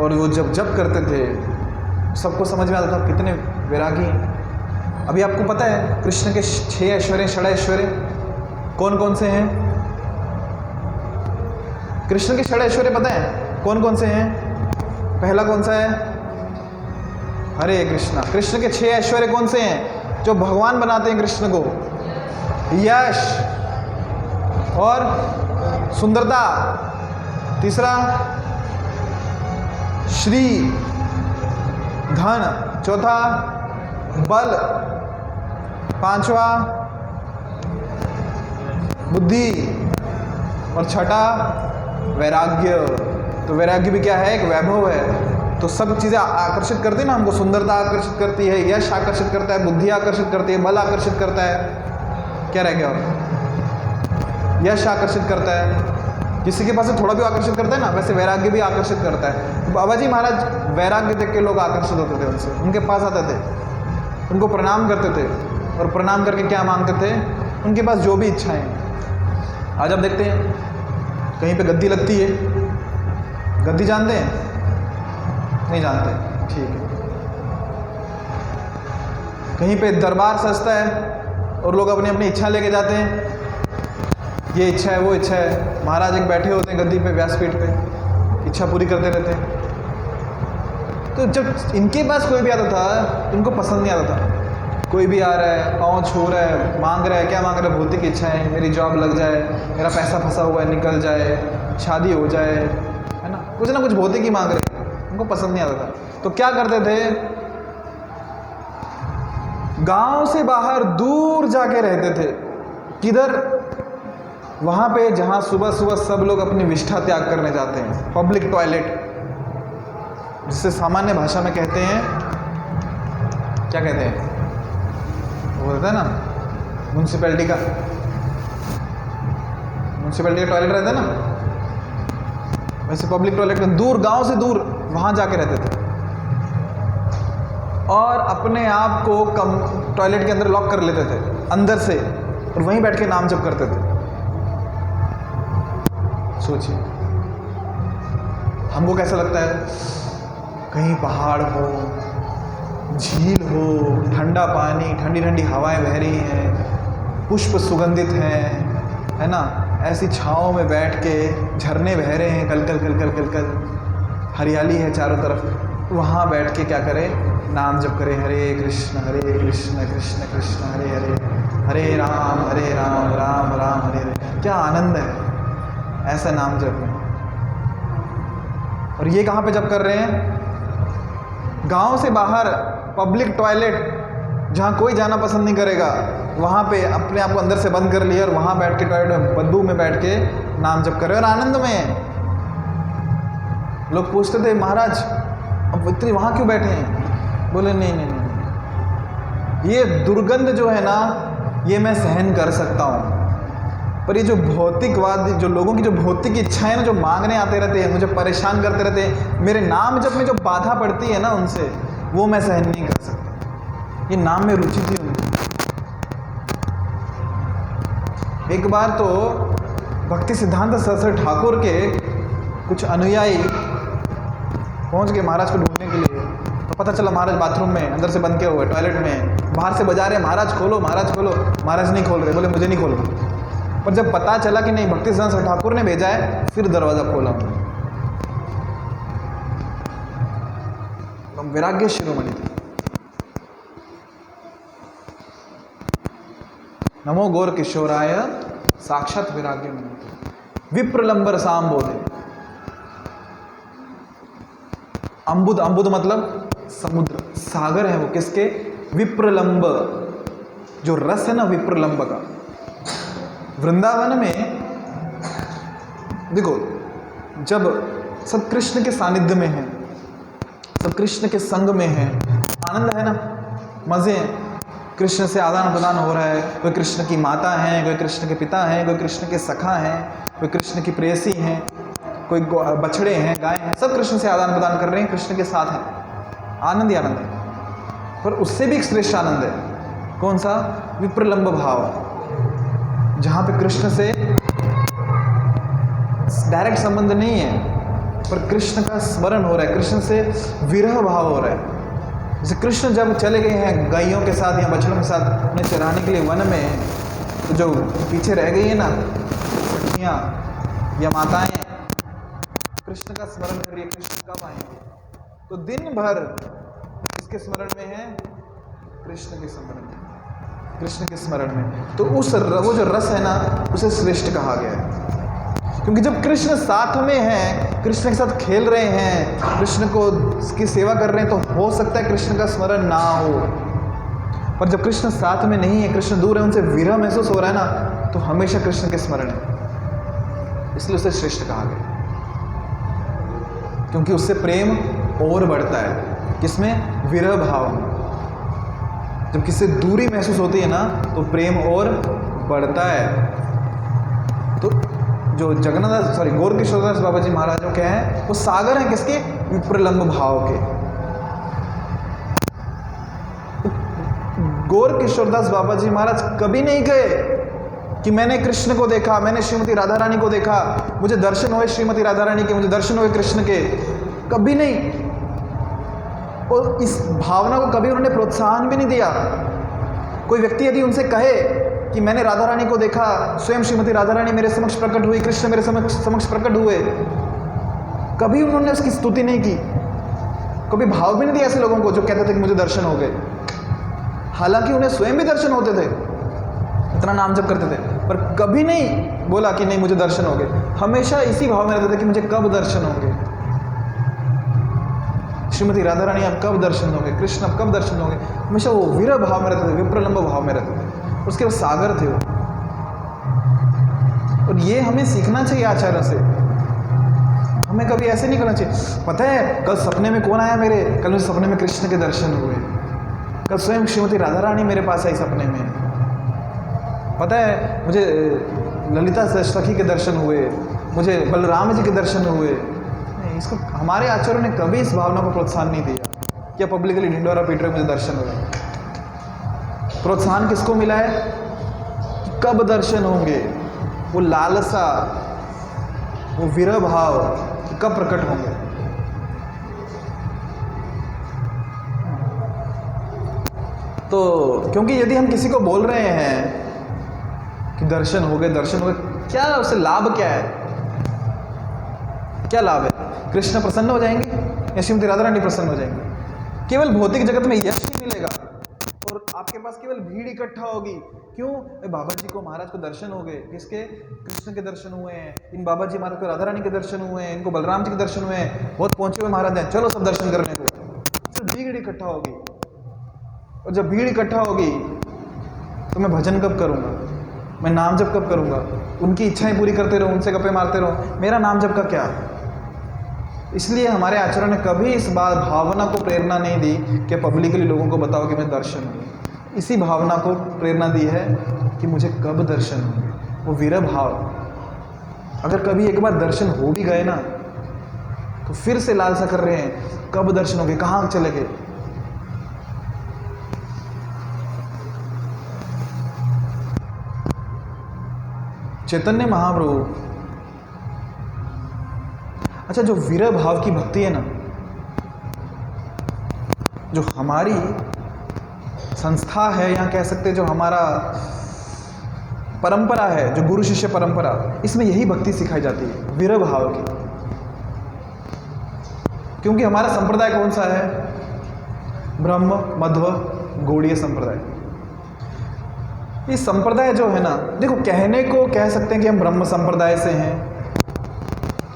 और वो जब जब करते थे सबको समझ में आता था कितने वैरागी हैं। अभी आपको पता है कृष्ण के 6 ऐश्वर्य, षड ऐश्वर्य कौन कौन से हैं? कृष्ण के 6 ऐश्वर्य पता है कौन कौन से हैं? पहला कौन सा है? हरे कृष्णा। कृष्ण के 6 ऐश्वर्य कौन से हैं जो भगवान बनाते हैं कृष्ण को? यश और सुंदरता, तीसरा श्री, धन, चौथा बल, पांचवा बुद्धि और छठा वैराग्य। तो वैराग्य भी क्या है? एक वैभव है। तो सब चीज़ें आकर्षित करती है ना हमको। सुंदरता आकर्षित करती है, यश आकर्षित करता है, बुद्धि आकर्षित करती है, बल आकर्षित करता है, क्या रह गया और? यश आकर्षित करता है। किसी के पास से थोड़ा भी आकर्षित करता है ना, वैसे वैराग्य भी आकर्षित करता है। बाबा जी महाराज वैराग्य देख के लोग आकर्षित होते थे उनसे, उनके पास आते थे, उनको प्रणाम करते थे और प्रणाम करके क्या मांगते थे? उनके पास जो भी इच्छाएं। आज आप देखते हैं कहीं पे गद्दी लगती है, गद्दी जानते हैं? नहीं जानते, ठीक है। कहीं पे दरबार सजता है और लोग अपनी अपनी इच्छा लेके जाते हैं, ये इच्छा है, वो इच्छा है। महाराज एक बैठे होते हैं गद्दी पे, व्यासपीठ पे, इच्छा पूरी करते रहते हैं। तो जब इनके पास कोई भी आता था, इनको पसंद नहीं आता था। कोई भी आ रहा है, पाँव छू रहा है, मांग रहा है, क्या मांग रहा है? भौतिक इच्छाएं, मेरी जॉब लग जाए, मेरा पैसा फंसा हुआ है निकल जाए, शादी हो जाए, है ना, कुछ ना कुछ भौतिक ही मांग रहे हैं, उनको पसंद नहीं आता था। तो क्या करते थे? गांव से बाहर दूर जाके रहते थे। किधर? वहाँ पे जहाँ सुबह सुबह सब लोग अपनी विष्ठा त्याग करने जाते हैं, पब्लिक टॉयलेट, जिसे सामान्य भाषा में कहते हैं, क्या कहते हैं? वो होता है ना म्यूनसिपैलिटी का टॉयलेट रहता है ना, वैसे पब्लिक टॉयलेट में दूर, गांव से दूर वहाँ जाके रहते थे और अपने आप को टॉयलेट के अंदर लॉक कर लेते थे अंदर से और वहीं बैठ के नाम जप करते थे। सोचिए हमको कैसा लगता है? कहीं पहाड़ हो, झील हो, ठंडा पानी, ठंडी ठंडी हवाएं बह रही हैं, पुष्प सुगंधित हैं, है ना, ऐसी छाँव में बैठ के झरने बह रहे हैं, कल कल कल कल कल कल, हरियाली है चारों तरफ, वहाँ बैठ के क्या करें? नाम जप करें, हरे कृष्ण कृष्ण कृष्ण हरे हरे, हरे राम राम राम हरे हरे। क्या आनंद है ऐसा नाम जप में। और ये कहाँ पे जप कर रहे हैं? गांव से बाहर पब्लिक टॉयलेट जहाँ कोई जाना पसंद नहीं करेगा, वहाँ पे अपने आप को अंदर से बंद कर लिया और वहाँ बैठ के टॉयलेट में बदबू में बैठ के नाम जप कर रहे हैं और आनंद में। लोग पूछते थे महाराज अब इतनी वहाँ क्यों बैठे हैं? बोले नहीं नहीं नहीं, ये दुर्गंध जो है ना ये मैं सहन कर सकता हूँ, पर ये जो भौतिकवाद, जो लोगों की जो भौतिक इच्छाएं ना, जो मांगने आते रहते हैं, मुझे परेशान करते रहते हैं, मेरे नाम जप में जो बाधा पड़ती है ना उनसे, वो मैं सहन नहीं कर सकता। ये नाम में रुचि थी उनकी। एक बार तो भक्ति सिद्धांत सरस्वती ठाकुर के कुछ अनुयायी पहुंच गए महाराज को ढूंढने के लिए। तो पता चला महाराज बाथरूम में अंदर से बंद किया हुआ है, टॉयलेट में, बाहर से बजा रहे महाराज खोलो महाराज खोलो, महाराज नहीं खोल रहे, बोले मुझे नहीं खोलना। पर जब पता चला कि नहीं भक्ति सिद्धांत ठाकुर ने भेजा है, फिर दरवाज़ा खोला। वैराग्य शिरोमणि थे। नमो गौर किशोराय साक्षात विराग्य विप्रलंबर सांबोधे। अम्बुद, अम्बुद मतलब समुद्र, सागर है वो, किसके? विप्रलंब, जो रस है ना विप्रलंब का। वृंदावन में देखो, जब सब कृष्ण के सानिध्य में है, सब कृष्ण के संग में है, आनंद है ना, मजे हैं, कृष्ण से आदान प्रदान हो रहा है। कोई कृष्ण की माता है, कोई कृष्ण के पिता हैं, कोई कृष्ण के सखा हैं, कोई कृष्ण की प्रेयसी हैं, कोई बछड़े हैं, गाय हैं, सब कृष्ण से आदान प्रदान कर रहे हैं, कृष्ण के साथ हैं, आनंद ही आनंद है। पर उससे भी एक श्रेष्ठ आनंद है, कौन सा? विप्रलंब भाव, जहाँ पे कृष्ण से डायरेक्ट संबंध नहीं है, पर कृष्ण का स्मरण हो रहा है, कृष्ण से विरह भाव हो रहा है। जैसे कृष्ण जब चले गए हैं गायों के साथ या बछड़ों के साथ उन्हें चराने के लिए वन में, तो जो पीछे रह गई है ना सखियाँ या माताएं, कृष्ण का स्मरण कर रही है, कृष्ण कब आएंगे? तो दिन भर किसके स्मरण में है? कृष्ण के स्मरण में, कृष्ण के स्मरण में। तो वो जो रस है ना, उसे श्रेष्ठ कहा गया है, क्योंकि जब कृष्ण साथ में हैं, कृष्ण के साथ खेल रहे हैं, कृष्ण को की सेवा कर रहे हैं, तो हो सकता है कृष्ण का स्मरण ना हो। पर जब कृष्ण साथ में नहीं है, कृष्ण दूर है, उनसे विरह महसूस हो रहा है ना, तो हमेशा कृष्ण के स्मरण है, इसलिए उसे श्रेष्ठ कहा गया, क्योंकि उससे प्रेम और बढ़ता है। किसमें? विरह भाव में। जब किससे दूरी महसूस होती है ना, तो प्रेम और बढ़ता है। तो जो जगन्नाथ गौर किशोरदास बाबा जी महाराज जो क्या है, वो सागर है किसके? विप्रलंब भाव के। गौर किशोरदास बाबा जी महाराज कभी नहीं गए कि मैंने कृष्ण को देखा, मैंने श्रीमती राधा रानी को देखा, मुझे दर्शन हुए श्रीमती राधा रानी के, मुझे दर्शन हुए कृष्ण के, कभी नहीं। और इस भावना को कभी उन्होंने प्रोत्साहन भी नहीं दिया। कोई व्यक्ति यदि उनसे कहे कि मैंने राधा रानी को देखा, स्वयं श्रीमती राधा रानी मेरे समक्ष प्रकट हुई, कृष्ण मेरे समक्ष प्रकट हुए, कभी उन्होंने उसकी स्तुति नहीं की, कभी भाव भी नहीं दिया ऐसे लोगों को जो कहते थे कि मुझे दर्शन हो गए। हालांकि उन्हें स्वयं भी दर्शन होते थे, इतना नाम जप करते थे, पर कभी नहीं बोला कि नहीं मुझे दर्शन हो गए। हमेशा इसी भाव में रहते थे कि मुझे कब दर्शन होंगे, श्रीमती राधा रानी अब कब दर्शन होंगे, कृष्ण अब कब दर्शन होंगे। हमेशा वो विरह भाव में रहते थे, विप्रलंब भाव में रहते थे। उसके बाद सागर थे वो। और ये हमें सीखना चाहिए आचार्य से। हमें कभी ऐसे नहीं करना चाहिए। पता है कल सपने में कौन आया मेरे? कल मुझे सपने में कृष्ण के दर्शन हुए, कल स्वयं श्रीमती राधा रानी मेरे पास आई सपने में। पता है मुझे ललिता सखी के दर्शन हुए, मुझे बलराम जी के दर्शन हुए। नहीं, इसको हमारे आचार्यों ने कभी इस भावना को प्रोत्साहन नहीं दिया क्या पब्लिकली ढिंडोरा पीट रहे मुझे दर्शन हुए। प्रोत्साहन किसको मिला है कि कब दर्शन होंगे, वो लालसा, वो विरह भाव कि कब प्रकट होंगे। तो क्योंकि यदि हम किसी को बोल रहे हैं कि दर्शन हो गए, क्या उससे लाभ क्या है? क्या लाभ है? कृष्ण प्रसन्न हो जाएंगे या श्रीमती राधा रानी प्रसन्न हो जाएंगे? केवल भौतिक जगत में यश ही मिलेगा और आपके पास केवल भीड़ इकट्ठा होगी। क्यों? बाबा जी को, महाराज को दर्शन हो गए, किसके? कृष्ण के दर्शन हुए हैं, इन बाबा जी महाराज को राधा रानी के दर्शन हुए हैं, इनको बलराम जी के दर्शन हुए हैं, बहुत पहुंचे हुए महाराज हैं, चलो सब दर्शन करने को। सिर्फ भीड़ इकट्ठा होगी। और जब भीड़ इकट्ठा होगी तो मैं भजन कब करूँगा, मैं नाम जप कब करूँगा? उनकी इच्छाएं पूरी करते रहो, उनसे गप्पे मारते रहो, मेरा नाम जप का क्या? इसलिए हमारे आचार्यों ने कभी इस बात भावना को प्रेरणा नहीं दी कि पब्लिकली लोगों को बताओ कि मैं दर्शन हूँ। इसी भावना को प्रेरणा दी है कि मुझे कब दर्शन होंगे, वो विरह भाव। अगर कभी एक बार दर्शन हो भी गए ना तो फिर से लालसा कर रहे हैं कब दर्शन होंगे, कहाँ चले गए। चैतन्य महाप्रभु, अच्छा जो विरह भाव की भक्ति है ना, जो हमारी संस्था है या कह सकते हैं जो हमारा परंपरा है, जो गुरु शिष्य परंपरा, इसमें यही भक्ति सिखाई जाती है, विरह भाव की। क्योंकि हमारा संप्रदाय कौन सा है? ब्रह्म मध्व गौड़ीय संप्रदाय। ये संप्रदाय जो है ना, देखो कहने को कह सकते हैं कि हम ब्रह्म संप्रदाय से हैं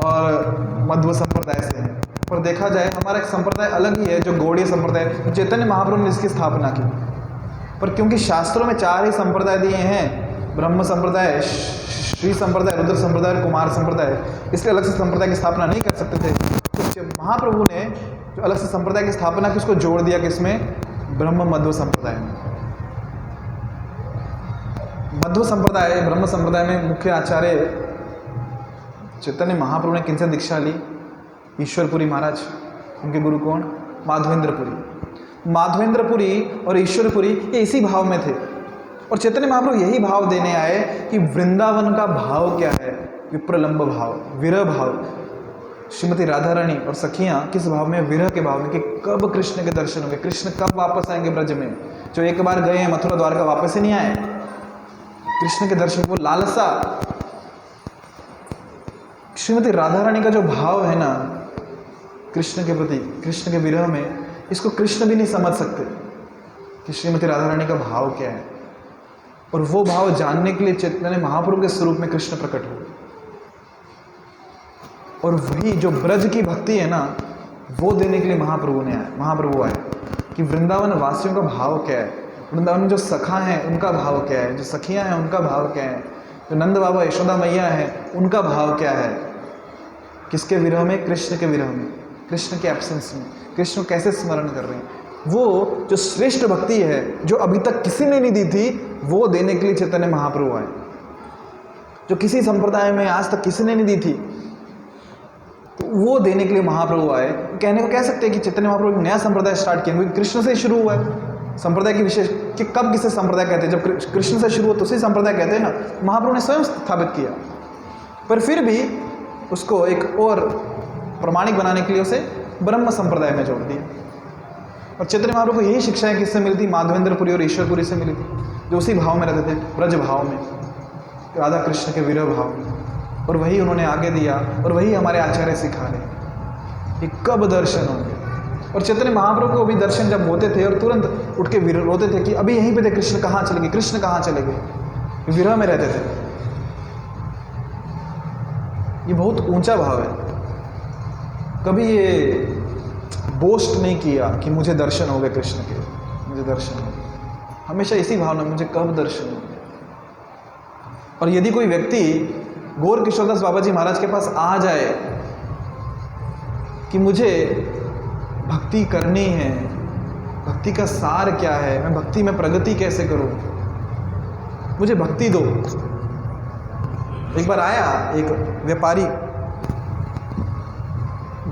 और मध्व संप्रदाय से हैं, पर देखा जाए हमारा एक संप्रदाय अलग ही है जो गौड़ीय संप्रदाय, चैतन्य महाप्रभु ने इसकी स्थापना की। पर क्योंकि शास्त्रों में 4 ही संप्रदाय दिए हैं, ब्रह्म संप्रदाय, श्री संप्रदाय, रुद्र संप्रदाय और कुमार संप्रदाय, इसलिए अलग से संप्रदाय की स्थापना नहीं कर सकते थे। तो महाप्रभु ने जो अलग से संप्रदाय की स्थापना की उसको जोड़ दिया कि इसमें ब्रह्म मध्व संप्रदाय में। मध्व संप्रदाय, ब्रह्म संप्रदाय में मुख्य आचार्य चैतन्य महाप्रभु ने किनसे दीक्षा ली? ईश्वरपुरी महाराज। उनके गुरु कौन? माधवेंद्रपुरी। माधवेंद्रपुरी और ईश्वरपुरी ये इसी भाव में थे, और चैतन्य महाप्रभु यही भाव देने आए कि वृंदावन का भाव क्या है, विप्रलंब भाव, विरह भाव। श्रीमती राधा रानी और सखियां किस भाव में? विरह के भाव में, कि कब कृष्ण के दर्शन होंगे, कृष्ण कब वापस आएंगे ब्रज में। जो एक बार गए हैं मथुरा द्वारका, वापस ही नहीं आए, कृष्ण के दर्शन, वो लालसा। श्रीमती राधा रानी का जो भाव है ना कृष्ण के प्रति, कृष्ण के विरह में, इसको कृष्ण भी नहीं समझ सकते कि श्रीमती राधा रानी का भाव क्या है। और वो भाव जानने के लिए चैतन्य महाप्रभु के स्वरूप में कृष्ण प्रकट हुए। और वही जो ब्रज की भक्ति है ना, वो देने के लिए महाप्रभु आए कि वृंदावन वासियों का भाव क्या है, वृंदावन में जो सखा हैं उनका भाव क्या है, जो सखियां हैं उनका भाव क्या है, जो नंद बाबा यशोदा मैया हैं उनका भाव क्या है। किसके विरह में? कृष्ण के विरह में, कृष्ण के एब्सेंस में, कृष्ण को कैसे स्मरण कर रहे हैं। वो जो श्रेष्ठ भक्ति है जो अभी तक किसी ने नहीं दी थी, वो देने के लिए चैतन्य महाप्रभु आए, जो किसी संप्रदाय में आज तक किसी ने नहीं दी थी, तो वो देने के लिए महाप्रभु आए। कहने को कह सकते हैं कि चैतन्य महाप्रभु नया संप्रदाय स्टार्ट किया, क्योंकि कृष्ण से शुरू हुआ है। संप्रदाय की विशेष कि कब किसे संप्रदाय कहते हैं? जब कृष्ण से शुरू हो तो उसे संप्रदाय कहते हैं ना। महाप्रभु ने स्वयं स्थापित किया, पर फिर भी उसको एक और प्रमाणिक बनाने के लिए उसे ब्रह्म संप्रदाय में जोड़ दिया। और चैतन्य महाप्रभु को यही शिक्षाएं किससे मिलती? माधवेंद्रपुरी और ईश्वरपुरी से मिली थी, जो उसी भाव में रहते थे, ब्रज भाव में, राधा कृष्ण के विरह भाव में। और वही उन्होंने आगे दिया, और वही हमारे आचार्य सिखा रहे कि कब दर्शन होंगे। और चैतन्य महाप्रभु को भी दर्शन जब होते थे और तुरंत उठ के रोते थे कि अभी यहीं पे थे, कृष्ण कहाँ चले गए, कृष्ण कहाँ चले गए, विरह में रहते थे। ये बहुत ऊंचा भाव है। कभी ये बोस्ट नहीं किया कि मुझे दर्शन हो गए कृष्ण के, मुझे दर्शन हो गए। हमेशा इसी भावना, मुझे कब दर्शन हो गए। और यदि कोई व्यक्ति गौर किशोरदास बाबा जी महाराज के पास आ जाए कि मुझे भक्ति करनी है, भक्ति का सार क्या है, मैं भक्ति में प्रगति कैसे करूं, मुझे भक्ति दो। एक बार आया एक व्यापारी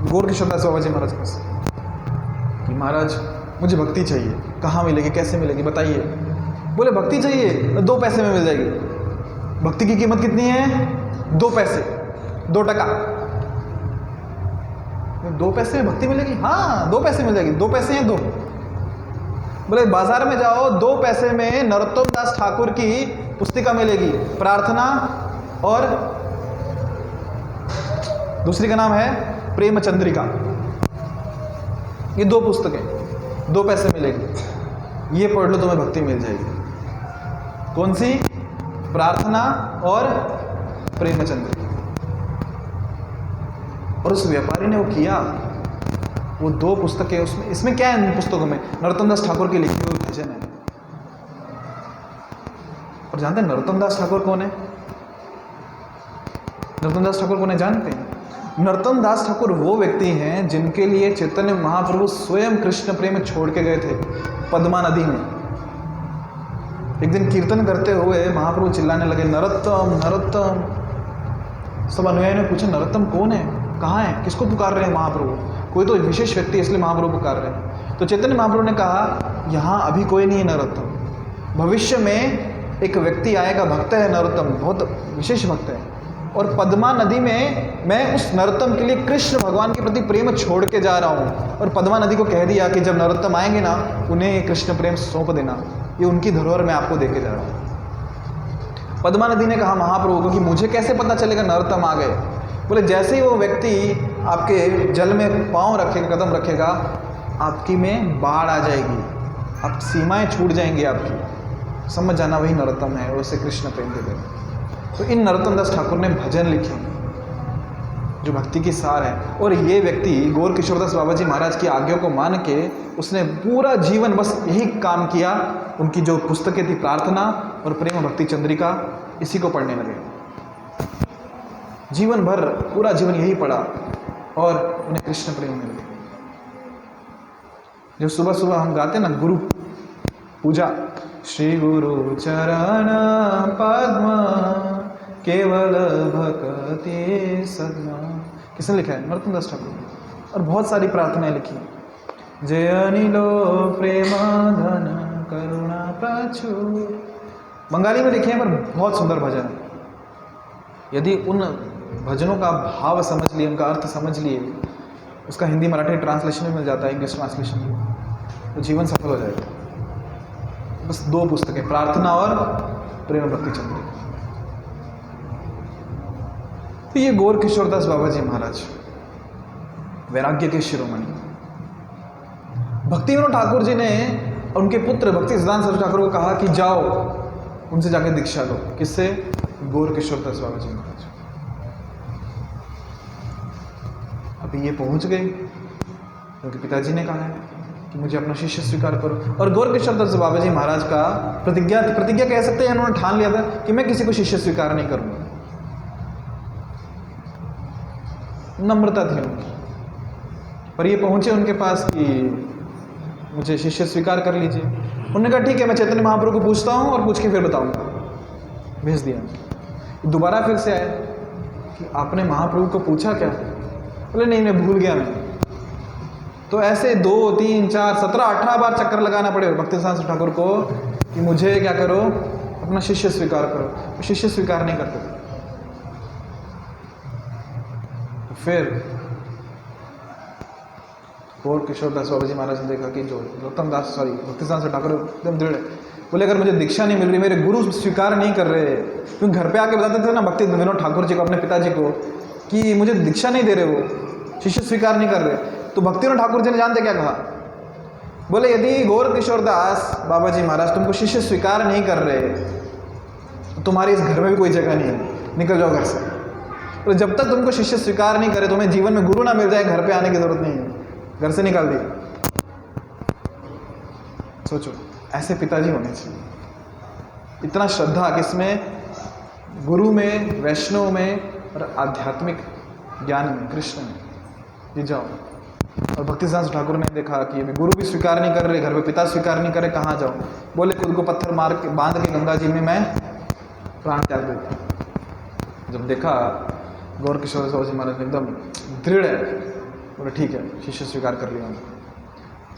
गौर किशोरदास बाबा जी महाराज के पास कि महाराज मुझे भक्ति चाहिए, कहाँ मिलेगी, कैसे मिलेगी, बताइए। बोले भक्ति चाहिए, 2 पैसे में मिल जाएगी। भक्ति की कीमत कितनी है? 2 पैसे, 2 टका। 2 पैसे में भक्ति मिलेगी? हाँ 2 पैसे मिल जाएगी। 2 पैसे हैं 2। बोले बाजार में जाओ, 2 पैसे में नरोत्तम दास ठाकुर की पुस्तिका मिलेगी, प्रार्थना और दूसरी का नाम है प्रेम चंद्रिका। ये 2 पुस्तकें 2 पैसे मिलेगी, ये पढ़ लो तुम्हें भक्ति मिल जाएगी। कौन सी? प्रार्थना और प्रेमचंद्र। और उस व्यापारी ने वो किया, वो 2 पुस्तकें, उसमें इसमें क्या है? इन पुस्तकों में नरोत्तम दास ठाकुर की लिखी हुई भजन है। और जानते हैं नरोत्तम दास ठाकुर कौन है? नरोत्तम दास ठाकुर कौन है जानते हैं? नरोत्तम दास ठाकुर वो व्यक्ति हैं जिनके लिए चैतन्य महाप्रभु स्वयं कृष्ण प्रेम छोड़ के गए थे पद्मा नदी में। एक दिन कीर्तन करते हुए महाप्रभु चिल्लाने लगे, नरोत्तम नरोत्तम। सब अनुयायियों ने पूछा, नरोत्तम कौन है, कहाँ है, किसको पुकार रहे हैं महाप्रभु? कोई तो विशेष व्यक्ति है इसलिए महाप्रभु पुकार रहे हैं। तो चैतन्य महाप्रभु ने कहा, यहाँ अभी कोई नहीं है नरोत्तम, भविष्य में एक व्यक्ति आएगा, भक्त है नरोत्तम, बहुत विशेष भक्त है। और पद्मा नदी में मैं उस नरोत्तम के लिए कृष्ण भगवान के प्रति प्रेम छोड़ के जा रहा हूँ। और पद्मा नदी को कह दिया कि जब नरोत्तम आएंगे ना, उन्हें कृष्ण प्रेम सौंप देना, ये उनकी धरोहर मैं आपको देके जा रहा हूँ। पद्मा नदी ने कहा महाप्रभु को कि मुझे कैसे पता चलेगा नरोत्तम आ गए? बोले जैसे ही वो व्यक्ति आपके जल में पाँव रखेगा, कदम रखेगा, आपकी में बाढ़ आ जाएगी, आप सीमाएं छूट जाएंगी आपकी। समझ जाना वही नरोत्तम है, उसे कृष्ण प्रेम दे देना। तो इन नरोत्तम दास ठाकुर ने भजन लिखे जो भक्ति की सार है। और ये व्यक्ति गौर किशोरदास बाबा जी महाराज की आज्ञा को मान के उसने पूरा जीवन बस यही काम किया। उनकी जो पुस्तकें थी प्रार्थना और प्रेम भक्ति चंद्रिका, इसी को पढ़ने लगे। जीवन भर पूरा जीवन यही पढ़ा और उन्हें कृष्ण प्रेम में लगे। जो सुबह सुबह हम गाते ना गुरु पूजा, श्री गुरु चरण पद्म केवल भक्ति सदमा, किसने लिखा है? नरोत्तम दास ठाकुर। और बहुत सारी प्रार्थनाएं लिखी, जय अनिलो प्रेम धन करुणा प्रचुर, बंगाली में लिखे हैं पर बहुत सुंदर भजन है। यदि उन भजनों का भाव समझ लिए, उनका अर्थ समझ लिए, उसका हिंदी मराठी ट्रांसलेशन भी मिल जाता है, इंग्लिश ट्रांसलेशन भी, तो जीवन सफल हो जाएगा। बस 2 पुस्तकें, प्रार्थना और प्रेम भक्ति चंद्रिका। तो ये गौर किशोरदास बाबा जी महाराज वैराग्य के शिरोमणि। भक्ति विनोद ठाकुर जी ने उनके पुत्र भक्ति सिद्धांत सरस्वती ठाकुर को कहा कि जाओ उनसे जाकर दीक्षा लो। किससे? गौर किशोरदास बाबा जी महाराज। अभी ये पहुंच गए क्योंकि पिताजी ने कहा है कि मुझे अपना शिष्य स्वीकार करो। और गौर किशोरदास बाबा जी महाराज का प्रतिज्ञा कह सकते हैं, उन्होंने ठान लिया था कि मैं किसी को शिष्य स्वीकार नहीं करूंगा। नम्रता थी उनकी। पर ये पहुंचे उनके पास कि मुझे शिष्य स्वीकार कर लीजिए। उन्होंने कहा ठीक है, मैं चैतन्य महाप्रभु को पूछता हूँ और पूछ के फिर बताऊंगा। भेज दिया। दोबारा फिर से आए कि आपने महाप्रभु को पूछा क्या? बोले नहीं, मैं भूल गया मैं। तो ऐसे 2, 3, 4, 17, 18 बार चक्कर लगाना पड़े भक्ति सिद्धांत सरस्वती ठाकुर को कि मुझे क्या करो, अपना शिष्य स्वीकार करो। वो शिष्य स्वीकार नहीं करते। फिर गौर किशोरदास बाबा जी महाराज ने देखा कि जो भक्ति सिद्धांत सरस्वती ठाकुर एकदम दृढ़ है। बोले अगर मुझे दीक्षा नहीं मिल रही, मेरे गुरु स्वीकार नहीं कर रहे, क्योंकि घर पे आके बताते थे ना भक्ति विनोद ठाकुर जी को, अपने पिताजी को, कि मुझे दीक्षा नहीं दे रहे, वो शिष्य स्वीकार नहीं कर रहे। तो भक्ति विनोद ठाकुर जी ने जानते क्या कहा? बोले यदि गौर किशोरदास बाबा जी महाराज तुमको शिष्य स्वीकार नहीं कर रहे, तुम्हारे इस घर में भी कोई जगह नहीं है, निकल जाओ घर से। तो जब तक तुमको शिष्य स्वीकार नहीं करे, तुम्हें जीवन में गुरु ना मिल जाए, घर पे आने की जरूरत नहीं है, घर से निकाल दिया। सोचो, ऐसे पिताजी होने चाहिए। इतना श्रद्धा किसमें? गुरु में, वैष्णव में और आध्यात्मिक ज्ञान में, कृष्ण में। ये जाओ। और भक्ति सिद्धांत ठाकुर ने देखा कि गुरु भी स्वीकार नहीं कर रहे, घर पे पिता स्वीकार नहीं करे, कहाँ जाओ? बोले खुद को पत्थर मार के बांध के गंगा जी में मैं प्राण त्याग देता। जब देखा गौर किशोर बाबा जी महाराज एकदम दृढ़ है, बोले ठीक है, शिष्य स्वीकार कर लिया।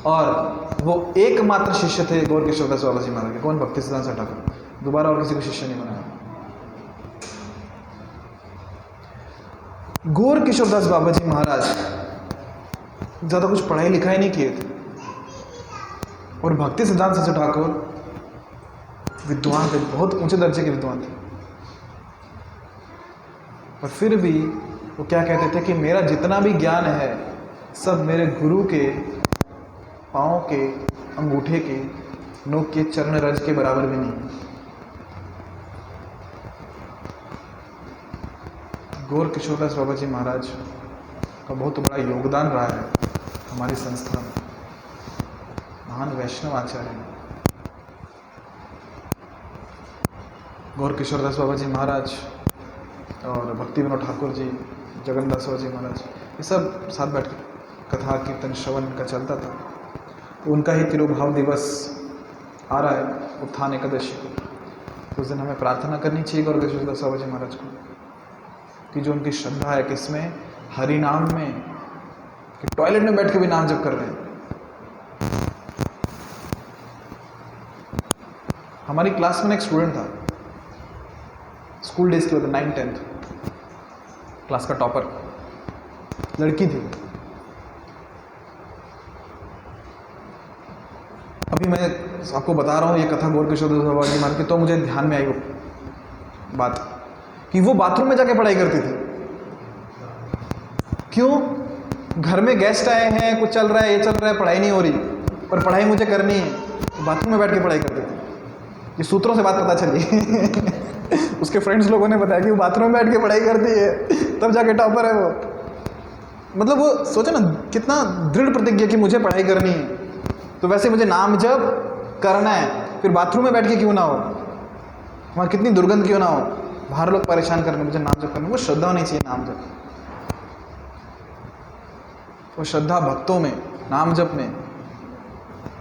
और वो एकमात्र शिष्य थे गौर किशोरदास बाबा जी महाराज के। कौन? भक्ति सिद्धांत सरस्वती ठाकुर। दोबारा और किसी को शिष्य नहीं बनाया। गौर किशोरदास बाबा जी महाराज ज़्यादा कुछ पढ़ाई लिखाई नहीं किए थे, और भक्ति सिद्धांत सरस्वती ठाकुर विद्वान थे, बहुत ऊंचे दर्जे के विद्वान थे। पर फिर भी वो क्या कहते थे कि मेरा जितना भी ज्ञान है सब मेरे गुरु के पाँव के अंगूठे के नोक के चरण रज के बराबर भी नहीं। गौर किशोरदास बाबा जी महाराज का बहुत बड़ा योगदान रहा है हमारी संस्था में। महान वैष्णव आचार्य हैं गौर किशोरदास बाबा जी महाराज, और भक्ति विनोद ठाकुर जी, जगन्नाथ बाबा जी महाराज, ये सब साथ बैठ कथा कीर्तन श्रवण का चलता था। तो उनका ही तिरुभाव दिवस आ रहा है, उत्थान एकादशी को। उस दिन हमें प्रार्थना करनी चाहिए गौर किशोरदास बाबा जी महाराज को कि जो उनकी श्रद्धा है किसमें? हरि नाम में, कि टॉयलेट में बैठ के भी नाम जप कर रहे हैं। हमारी क्लास में एक स्टूडेंट था, स्कूल डेज की वजह 9th 10th क्लास का टॉपर, लड़की थी। अभी मैं आपको बता रहा हूँ ये कथा गौर किशोरदास बाबा जी महाराज की, तो मुझे ध्यान में आई वो बात कि वो बाथरूम में जाके पढ़ाई करती थी। क्यों? घर में गेस्ट आए हैं, कुछ चल रहा है, ये चल रहा है, पढ़ाई नहीं हो रही, पर पढ़ाई मुझे करनी है, तो बाथरूम में बैठ के पढ़ाई करती थी। ये सूत्रों से बात पता चली। उसके फ्रेंड्स लोगों ने बताया कि वो बाथरूम में बैठ के पढ़ाई करती है, तब जाके टॉपर है वो। मतलब वो सोचो ना कितना दृढ़ प्रतिज्ञा कि मुझे पढ़ाई करनी है, तो वैसे मुझे नाम जप करना है, फिर बाथरूम में बैठ के क्यों ना हो, वहाँ कितनी दुर्गंध क्यों ना हो, बाहर लोग परेशान करने, मुझे नाम जप करना। वो श्रद्धा होनी चाहिए नाम जप, वो श्रद्धा भक्तों में, नाम जप में।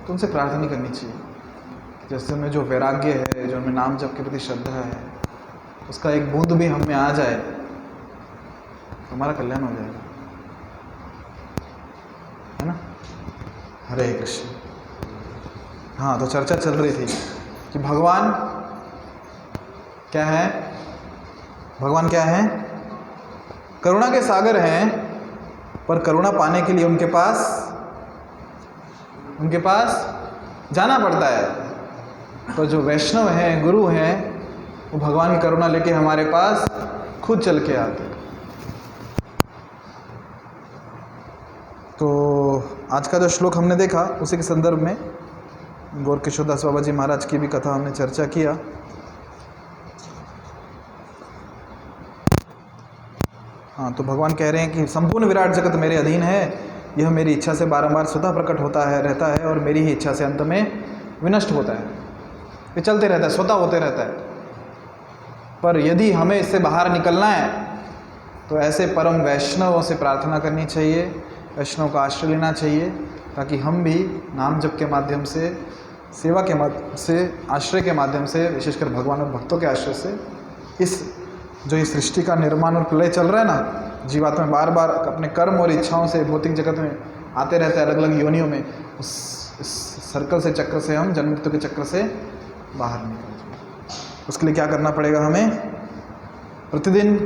तो उनसे प्रार्थना करनी चाहिए जैसे में जो वैराग्य है, जो हमें नाम जप के प्रति श्रद्धा है, उसका एक बूंद भी हम में आ जाए तो हमारा कल्याण हो जाएगा, है ना। हरे कृष्ण। हाँ, तो चर्चा चल रही थी कि भगवान क्या है, भगवान क्या है, करुणा के सागर हैं, पर करुणा पाने के लिए उनके पास जाना पड़ता है। तो जो वैष्णव हैं, गुरु हैं, वो भगवान की करुणा लेके हमारे पास खुद चल के आते हैं। तो आज का जो श्लोक हमने देखा उसी के संदर्भ में गौर किशोर दास बाबा जी महाराज की भी कथा हमने चर्चा किया। हाँ, तो भगवान कह रहे हैं कि संपूर्ण विराट जगत मेरे अधीन है, यह मेरी इच्छा से बारंबार स्वतः प्रकट होता है, रहता है, और मेरी ही इच्छा से अंत में विनष्ट होता है। ये चलते रहता है, स्वतः होते रहता है। पर यदि हमें इससे बाहर निकलना है तो ऐसे परम वैष्णवों से प्रार्थना करनी चाहिए, वैष्णव का आश्रय लेना चाहिए, ताकि हम भी नाम जप के माध्यम से, सेवा के माध्यम से, आश्रय के माध्यम से, विशेषकर भगवान और भक्तों के आश्रय से, इस जो इस सृष्टि का निर्माण और प्रलय चल रहा है ना, जीवात्मा में बार बार अपने कर्म और इच्छाओं से भौतिक जगत में आते रहते हैं, अलग अलग योनियों में, उस सर्कल से, चक्र से, हम जन्म मृत्यु के चक्र से बाहर निकल जाए। उसके लिए क्या करना पड़ेगा, हमें प्रतिदिन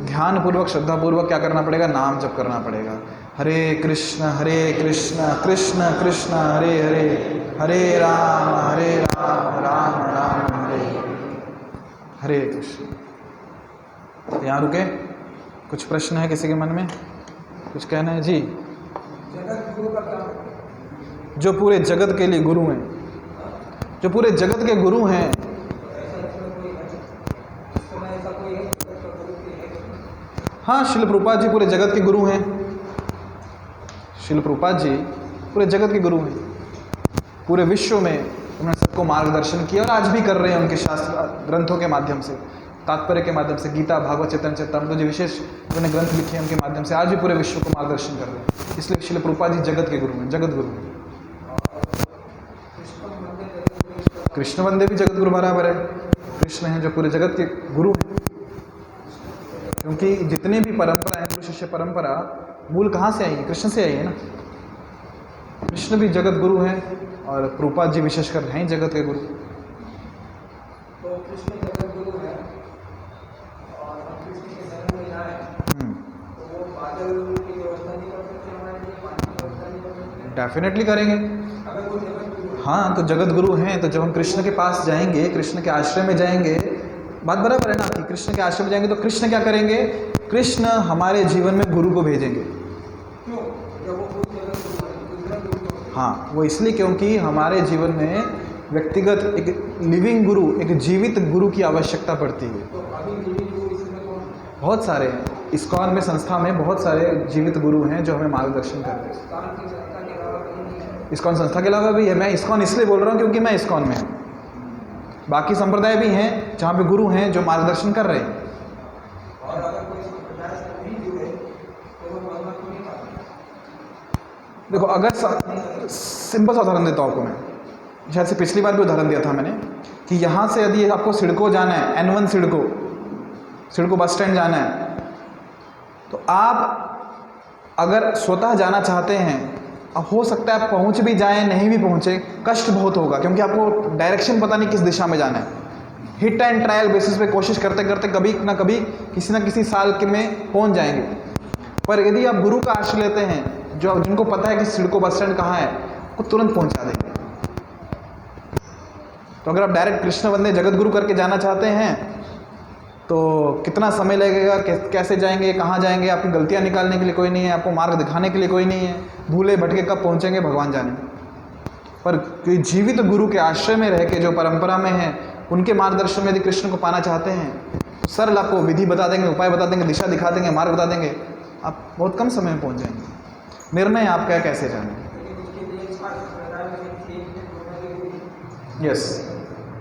ध्यानपूर्वक, श्रद्धापूर्वक क्या करना पड़ेगा, नाम जप करना पड़ेगा। हरे कृष्ण कृष्ण कृष्ण हरे हरे, हरे राम राम राम हरे कृष्ण। यहाँ रुके, कुछ प्रश्न है किसी के मन में, कुछ कहना है जी? जो पूरे जगत के लिए गुरु हैं, जो पूरे जगत के गुरु हैं, हाँ, शिल प्रभुपाद जी पूरे जगत के गुरु हैं। शिल प्रभुपाद जी पूरे जगत के गुरु हैं, पूरे विश्व में उन्होंने सबको मार्गदर्शन किया और आज भी कर रहे हैं उनके शास्त्र ग्रंथों के माध्यम से, तात्पर्य के माध्यम से, गीता, भागवत, चैतन्य चरितामृत, जो विशेष उन्होंने ग्रंथ लिखे हैं उनके माध्यम से आज भी पूरे विश्व को मार्गदर्शन कर रहे हैं। इसलिए शिल प्रभुपाद जी जगत के गुरु हैं, जगत गुरु हैं। कृष्ण वंदे भी जगत गुरु बराबर है, कृष्ण हैं जो पूरे जगत के गुरु हैं, क्योंकि जितने भी परंपरा है, गुरु शिष्य परंपरा, मूल कहाँ से आई है, कृष्ण से आई है ना। कृष्ण भी जगत गुरु हैं और प्रभुपाद जी विशेषकर हैं जगत के गुरु। तो कृष्ण जगत गुरु है और हम कृष्ण के जन्म में आए, तो वो बादल की व्यवस्था नहीं कर सकते हमारे लिए, पानी की व्यवस्था नहीं कर सकते? डेफिनेटली करेंगे। अगर वो जगत गुरु, हाँ, तो जगत गुरु हैं, तो जब हम कृष्ण के पास जाएंगे, कृष्ण के आश्रय में जाएंगे, बात बराबर है ना कि कृष्ण के आश्रम में जाएंगे तो कृष्ण क्या करेंगे, कृष्ण हमारे जीवन में गुरु को भेजेंगे। क्यों? जब वो खुद जगत गुरु है, तो जगत गुरु क्यों? हाँ, वो इसलिए क्योंकि हमारे जीवन में व्यक्तिगत एक लिविंग गुरु, एक जीवित गुरु की आवश्यकता पड़ती है। तो अभी लिविंग गुरु इसमें कौन? बहुत सारे हैं, इस्कॉन में, संस्था में बहुत सारे जीवित गुरु हैं जो हमें मार्गदर्शन कर रहे हैं। स्थान की संस्था के अलावा कहीं नहीं है। इस्कॉन संस्था के अलावा भी है, मैं इस्कॉन इसलिए बोल रहा हूँ क्योंकि मैं इस्कॉन में हूँ। बाकी संप्रदाय भी हैं जहाँ पे गुरु हैं जो मार्गदर्शन कर रहे हैं। और अगर कोई संप्रदाय से नहीं जुड़े तो वो भगवान को नहीं पाते। देखो, अगर सिंपल सा उदाहरण देता हूँ आपको मैं, शायद से पिछली बार भी उदाहरण दिया था मैंने, कि यहाँ से यदि आपको सिडको जाना है, N1 सिडको बस स्टैंड जाना है, तो आप अगर स्वतः जाना चाहते हैं, अब हो सकता है आप पहुँच भी जाएं, नहीं भी पहुँचे, कष्ट बहुत होगा क्योंकि आपको डायरेक्शन पता नहीं किस दिशा में जाना है। हिट एंड ट्रायल बेसिस पे कोशिश करते करते कभी ना कभी किसी ना किसी साल के में पहुँच जाएंगे। पर यदि आप गुरु का आश्रय लेते हैं, जो जिनको पता है कि सिडको बस स्टैंड कहाँ है, वो तुरंत पहुँचा देंगे। तो अगर आप डायरेक्ट कृष्ण वंदे जगत गुरु करके जाना चाहते हैं तो कितना समय लगेगा, कैसे जाएंगे, कहाँ जाएंगे, आपकी गलतियाँ निकालने के लिए कोई नहीं है, आपको मार्ग दिखाने के लिए कोई नहीं है, भूले भटके कब पहुँचेंगे भगवान जाने। पर कोई जीवित गुरु के आश्रय में रह के, जो परंपरा में है, उनके मार्गदर्शन में यदि कृष्ण को पाना चाहते हैं तो सरल आपको विधि बता देंगे, उपाय बता देंगे, दिशा दिखा देंगे, मार्ग बता देंगे, आप बहुत कम समय में पहुंच जाएंगे। निर्णय आपका है कैसे जाने। यस,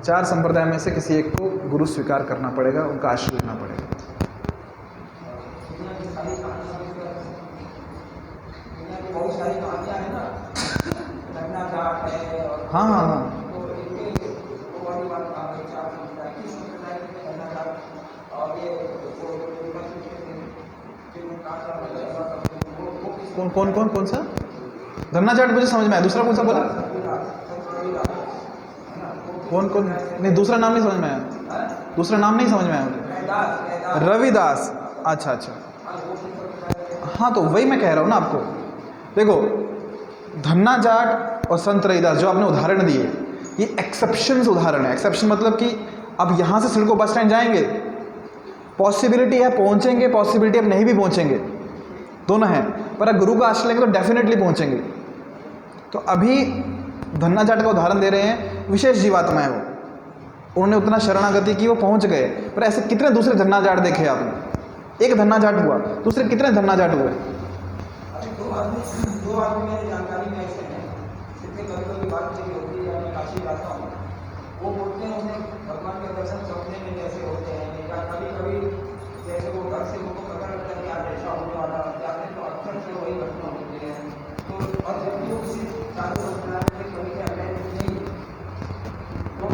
4 संप्रदाय में से किसी एक को गुरु स्वीकार करना पड़ेगा, उनका आश्रय लेना पड़ेगा। हाँ हाँ हाँ, कौन सा धन्ना जाट मुझे समझ में आया, दूसरा कौन सा बोला? कौन नहीं, दूसरा नाम नहीं समझ में आया, दूसरा नाम नहीं समझ में आया मुझे। रविदास, अच्छा, हाँ तो वही मैं कह रहा हूँ ना आपको। देखो, धन्ना जाट और संत रविदास जो आपने उदाहरण दिए, ये एक्सेप्शंस उदाहरण है। एक्सेप्शन मतलब कि अब यहाँ से सिडको बस स्टैंड जाएंगे, पॉसिबिलिटी है पहुँचेंगे, पॉसिबिलिटी अब नहीं भी पहुँचेंगे, दोनों हैं, पर अगर गुरु का आश्रय लेंगे तो डेफिनेटली पहुँचेंगे। तो अभी धन्ना जाट का उदाहरण दे रहे हैं, विशेष जीवात्मा है वो, उन्होंने उतना शरणागति की, वो पहुँच गए। पर ऐसे कितने दूसरे धन्ना जाट देखे आपने? एक धन्ना जाट हुआ, दूसरे कितने धन्ना जाट हुए? दो आदमी मेरी जानकारी में ऐसे हैं, जितने कभी बात होती है, मैं काशी जाता हूँ, वो बोलते हैं उन्हें भगवान के दर्शन सपने में जैसे होते हैं, या कभी जैसे वो घर से उनको पता लगता है कि आज ऐसा होने वाला जाते हैं तो अक्सर से वही घटना होती है। तो और जब भी वो किसी चालू घटना से कभी नहीं, तो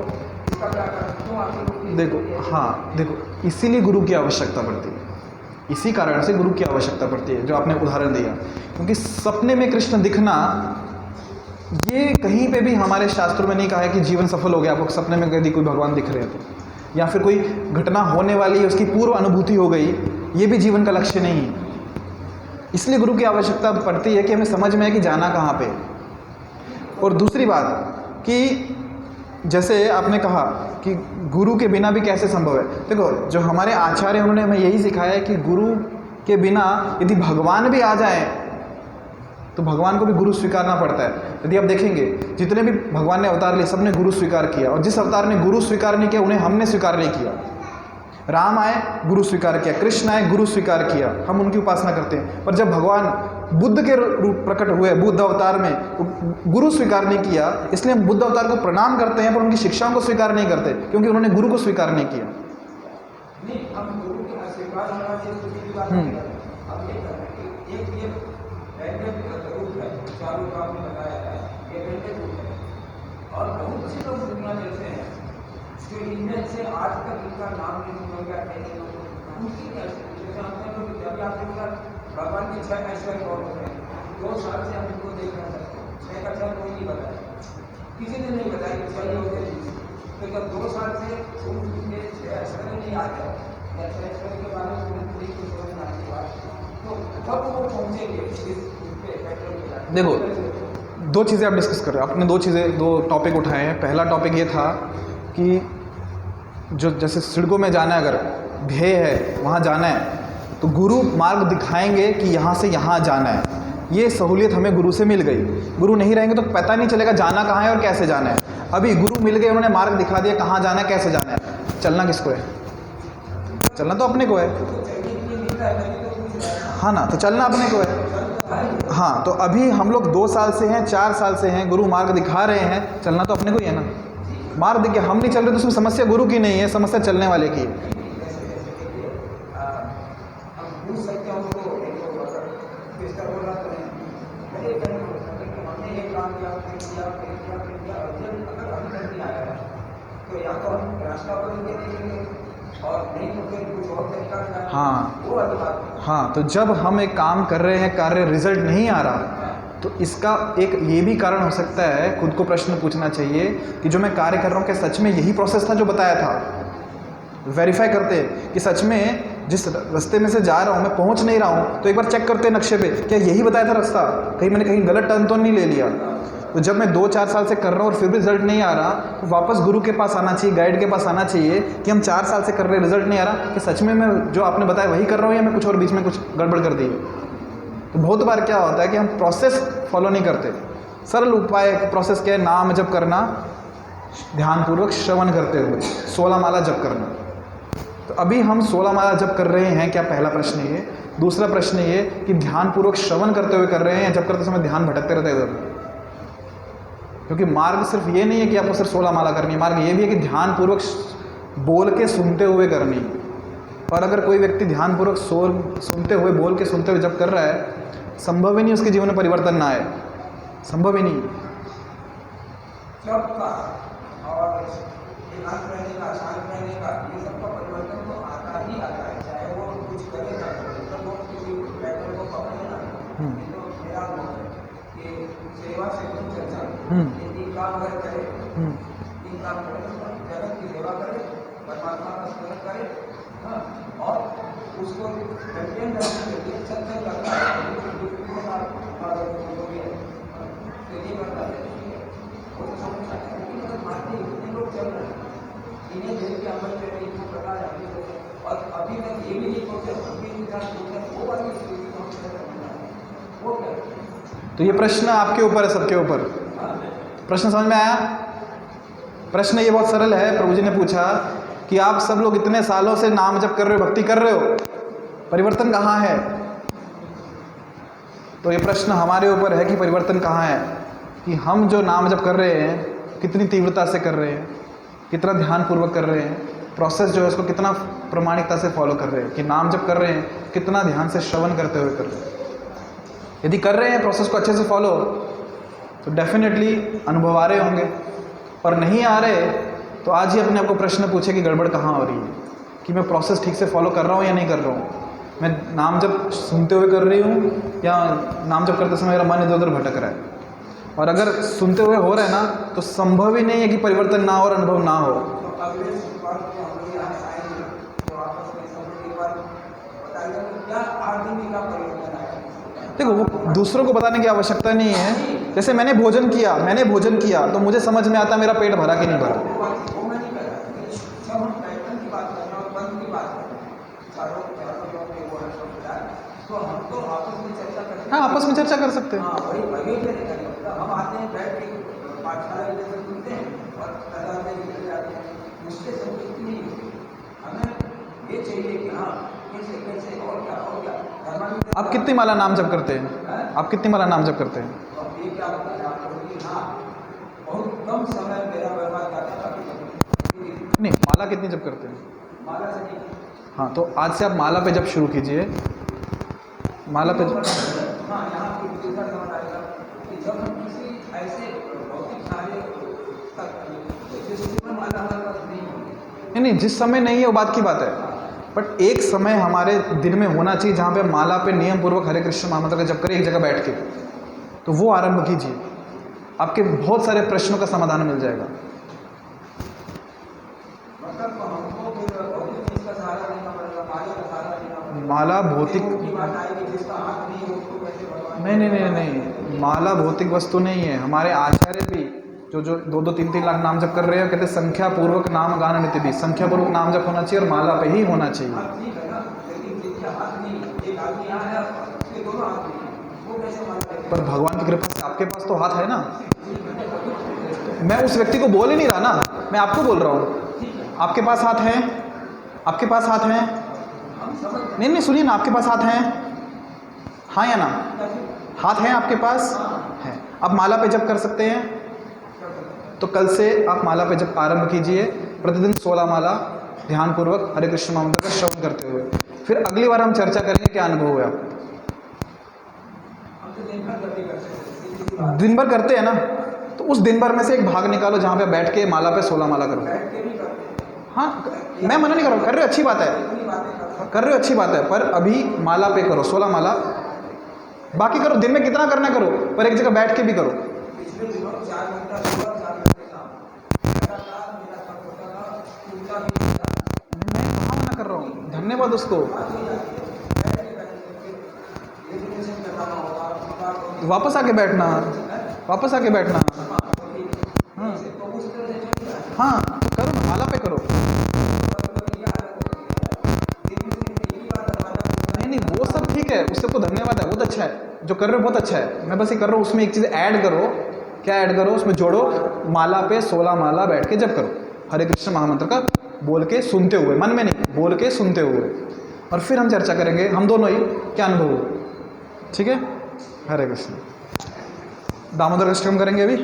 इसका क्या क्यों आखिर? देखो, हाँ देखो, इसीलिए गुरु की आवश्यकता पड़ती है, इसी कारण से गुरु की आवश्यकता पड़ती है, जो आपने उदाहरण दिया। क्योंकि सपने में कृष्ण दिखना, ये कहीं पे भी हमारे शास्त्रों में नहीं कहा है कि जीवन सफल हो गया आपको सपने में यदि कोई भगवान दिख रहे हैं तो, या फिर कोई घटना होने वाली है उसकी पूर्व अनुभूति हो गई, ये भी जीवन का लक्ष्य नहीं है। इसलिए गुरु की आवश्यकता पड़ती है कि हमें समझ में है कि जाना कहाँ पे। और दूसरी बात कि जैसे आपने कहा कि गुरु के बिना भी कैसे संभव है। देखो, जो हमारे आचार्य उन्होंने हमें यही सिखाया है कि गुरु के बिना यदि भगवान भी आ जाए तो भगवान को भी गुरु स्वीकारना पड़ता है। यदि आप देखेंगे जितने भी भगवान ने अवतार लिए सब ने गुरु स्वीकार किया, और जिस अवतार ने गुरु स्वीकार नहीं किया उन्हें हमने स्वीकार नहीं किया। राम आए गुरु स्वीकार किया, कृष्ण आए गुरु स्वीकार किया, हम उनकी उपासना करते हैं। पर जब भगवान बुद्ध के रूप प्रकट हुए, बुद्ध अवतार में गुरु स्वीकार नहीं किया, इसलिए हम बुद्ध अवतार को प्रणाम करते हैं पर उनकी शिक्षाओं को स्वीकार नहीं करते, क्योंकि उन्होंने गुरु को स्वीकार नहीं किया। नहीं, हम गुरु के स्वीकार होना चाहिए, दूसरी बात हम ये कर रहे हैं कि एक ये वैज्ञानिक रूप है, चारों का आपने बताया है, ये वैज्ञानिक रूप है, और बहुत से लोग दुनिया जैसे हैं जो इनमें से आज तक इनका नाम नहीं सुना गया है, उनकी कैसे जैसे हमने लोग जब आपने भगवान के 6 ऐश्वर्य और होते हैं, 2 साल से हम इनको देख रहे हैं, 6 का 6 कोई नहीं बताया, किसी ने नहीं बताया कि 6 होते हैं। तो जब 2 साल से उनके 6 ऐश्वर्य नहीं आते, या 6 ऐश्वर्य के बारे में उन्हें पूरी कुछ समझ आने के बाद, तो कब वो पहुँचेंगे इस पे पेट्रोल मिला। देखो, 2 चीज़ें आप डिस्कस कर रहे हो, आपने 2 टॉपिक उठाए हैं। पहला टॉपिक ये था कि जो जैसे सिडको में जाना है, अगर ध्येय है वहाँ जाना है तो गुरु मार्ग दिखाएंगे कि यहाँ से यहाँ जाना है। ये सहूलियत हमें गुरु से मिल गई। गुरु नहीं रहेंगे तो पता नहीं चलेगा जाना कहाँ है और कैसे जाना है। अभी गुरु मिल गए, उन्होंने मार्ग दिखा दिया कहाँ जाना है, कैसे जाना है। चलना किसको है? चलना तो अपने को है, हाँ ना, तो चलना अपने को है। हाँ, तो अभी हम लोग 2 साल से हैं, 4 साल से हैं, गुरु मार्ग दिखा रहे हैं, चलना तो अपने को ही है ना। मार्ग दिखे, हम नहीं चल रहे तो उसमें समस्या गुरु की नहीं है, समस्या चलने वाले की है। हाँ, तो जब हम एक काम कर रहे हैं, कार्य रिजल्ट नहीं आ रहा, तो इसका एक ये भी कारण हो सकता है, खुद को प्रश्न पूछना चाहिए कि जो मैं कार्य कर रहा हूँ क्या सच में यही प्रोसेस था जो बताया था। वेरीफाई करते हैं कि सच में जिस रास्ते में से जा रहा हूँ मैं पहुँच नहीं रहा हूँ, तो एक बार चेक करते हैं नक्शे पे, क्या यही बताया था रास्ता, कहीं मैंने कहीं गलत टर्न तो नहीं ले लिया। तो जब मैं 2-4 साल से कर रहा हूँ और फिर भी रिजल्ट नहीं आ रहा, तो वापस गुरु के पास आना चाहिए, गाइड के पास आना चाहिए कि हम 4 साल से कर रहे हैं, रिजल्ट नहीं आ रहा, कि सच में मैं जो आपने बताया वही कर रहा हूँ या मैं कुछ और बीच में कुछ गड़बड़ कर दी है। तो बहुत बार क्या होता है कि हम प्रोसेस फॉलो नहीं करते। सरल उपाय प्रोसेस क्या है? नाम जप करना, ध्यानपूर्वक श्रवण करते हुए 16 माला जप करना। तो अभी हम 16 माला जप कर रहे हैं क्या, पहला प्रश्न ये। दूसरा प्रश्न ये कि ध्यानपूर्वक श्रवण करते हुए कर रहे हैं या जप करते समय ध्यान भटकते रहता है इधर। क्योंकि मार्ग सिर्फ ये नहीं है कि आपको सिर्फ 16 माला करनी है, मार्ग ये भी है कि ध्यानपूर्वक बोल के सुनते हुए करनी है। और अगर कोई व्यक्ति ध्यानपूर्वक सुनते हुए बोल के सुनते हुए जब कर रहा है, संभव ही नहीं उसके जीवन में परिवर्तन ना आए, संभव ही नहीं। जब का और एकांत रहने का, शांत रहने का, ये सबका परिवर्तन तो आता ही आता है, चाहे वो कुछ करे ना करे। तो वो किसी पैटर्न को पकड़े ना, ये तो मेरा अनुभव है कि सेवा से तुम चर्चा, ये 3 काम अगर करे, 3 काम करे, जगत की सेवा करे, परमात्मा का स्मरण करे, हाँ, और उसको मेंटेन रखने के लिए सत्संग करता है, ये करता है। इन्हें देख के अमल में इस प्रकार आगे और अभी तक ये भी नहीं सोचे वो वाली स्थिति को वो क्या। तो ये प्रश्न आपके ऊपर है, सबके ऊपर। प्रश्न समझ में आया? प्रश्न ये बहुत सरल है। प्रभु जी ने पूछा कि आप सब लोग इतने सालों से नाम जप कर रहे हो, भक्ति कर रहे हो, परिवर्तन कहाँ है? तो ये प्रश्न हमारे ऊपर है कि परिवर्तन कहाँ है, कि हम जो नाम जप कर रहे हैं कितनी तीव्रता से कर रहे हैं, कितना ध्यानपूर्वक कर रहे हैं, प्रोसेस जो है उसको कितना प्रामाणिकता से फॉलो कर रहे हैं, कि नाम जप कर रहे हैं कितना ध्यान से श्रवण करते हुए कर रहे हैं। यदि कर रहे हैं प्रोसेस को अच्छे से फॉलो तो डेफिनेटली अनुभव आ रहे होंगे, और नहीं आ रहे तो आज ही अपने आप को प्रश्न पूछे कि गड़बड़ कहाँ हो रही है, कि मैं प्रोसेस ठीक से फॉलो कर रहा हूँ या नहीं कर रहा हूँ, मैं नाम जप सुनते हुए कर रही हूँ या नाम जप करते समय मेरा मन इधर उधर भटक रहा है। और अगर सुनते हुए हो रहा है ना तो संभव ही नहीं है कि परिवर्तन ना हो और अनुभव ना हो। देखो वो दूसरों को बताने की आवश्यकता नहीं है। जैसे मैंने भोजन किया तो मुझे समझ में आता मेरा पेट भरा कि नहीं भरा। हाँ, आपस में चर्चा कर सकते हैं। हम आते हैं बैठ के पाठशाला जैसे सुनते हैं और कतार में निकल जाते हैं, मुझसे संतुष्टि नहीं होती। हमें ये चाहिए कि हाँ कैसे कैसे और क्या आप कितनी माला नाम जप करते हैं? आप कितनी माला नाम जप करते हैं? तो ये क्या होता है आपको कि हाँ बहुत कम समय मेरा बर्बाद जाता है। नहीं, माला कितनी जप करते हैं? माला से नहीं। हाँ, तो आज से आप माला पे जप शुरू कीजिए। माला पे हाँ, यहाँ की दूसरा समझ आएगा कि जब हम किसी ऐसे भौतिक कार्य तक जिसमें माला हमारे पास नहीं होगी। नहीं, जिस समय नहीं है वो बात की बात है, बट एक समय हमारे दिन में होना चाहिए जहाँ पे माला पे नियम पूर्वक हरे कृष्ण महामंत्र का जप करें एक जगह बैठ के। तो वो आरंभ कीजिए, आपके बहुत सारे प्रश्नों का समाधान मिल जाएगा। मतलब हमको फिर भौतिक चीज का सहारा लेना पड़ेगा, माला का सहारा लेना पड़ेगा। माला भौतिक की बात आएगी जिसका हाथ नहीं हो उसको कैसे भगवान। नहीं, माला भौतिक वस्तु नहीं है। हमारे आचार्य भी जो 2-3 लाख नाम जप कर रहे हैं, कहते संख्या पूर्वक नाम गान नित्य भी, संख्या पूर्वक नाम जप होना चाहिए और माला पे ही होना चाहिए। ठीक है ना, लेकिन जिसके हाथ नहीं, एक आदमी यहाँ है उसके दोनों हाथ नहीं, वो कैसे मानता है? पर भगवान की कृपा से आपके पास तो हाथ है ना। मैं उस व्यक्ति को बोल ही नहीं रहा ना, मैं आपको बोल रहा हूँ। आपके पास हाथ है? आपके पास हाथ हैं? नहीं, सुनिए ना, आपके पास हाथ हैं? हाँ या ना? हाथ हैं आपके पास? है। आप माला पे जप कर सकते हैं? तो कल से आप माला पे जप आरंभ कीजिए, प्रतिदिन 16 माला ध्यानपूर्वक हरे कृष्ण महामंत्र का श्रवण करते हुए। फिर अगली बार हम चर्चा करेंगे क्या अनुभव हुआ। दिन भर करते हैं ना, तो उस दिन भर में से एक भाग निकालो जहाँ पे बैठ के माला पे 16 माला करो। हाँ, मैं मना नहीं कर रहा हूँ, कर रहे हो अच्छी बात है, कर रहे हो अच्छी बात है, पर अभी माला पे करो 16 माला। बाकी करो, दिन में कितना करना करो, पर एक जगह बैठ के भी करो। मैं कहाँ मना कर रहा हूँ, धन्यवाद उसको। वापस आके बैठना, वापस आके बैठना। हाँ, तो करो ना, माला पे करो। नहीं, वो सब ठीक है, उससे तो धन्यवाद है, बहुत अच्छा है जो कर रहे हो, बहुत अच्छा है। मैं बस ये कर रहा हूँ, उसमें एक चीज़ ऐड करो क्या ऐड करो उसमें, जोड़ो, माला पे 16 माला बैठ के जप करो हरे कृष्ण महामंत्र का, बोल के सुनते हुए, मन में नहीं, बोल के सुनते हुए। और फिर हम चर्चा करेंगे हम दोनों ही क्या अनुभव हुआ। ठीक है, हरे कृष्ण। दामोदर अष्टकम करेंगे अभी।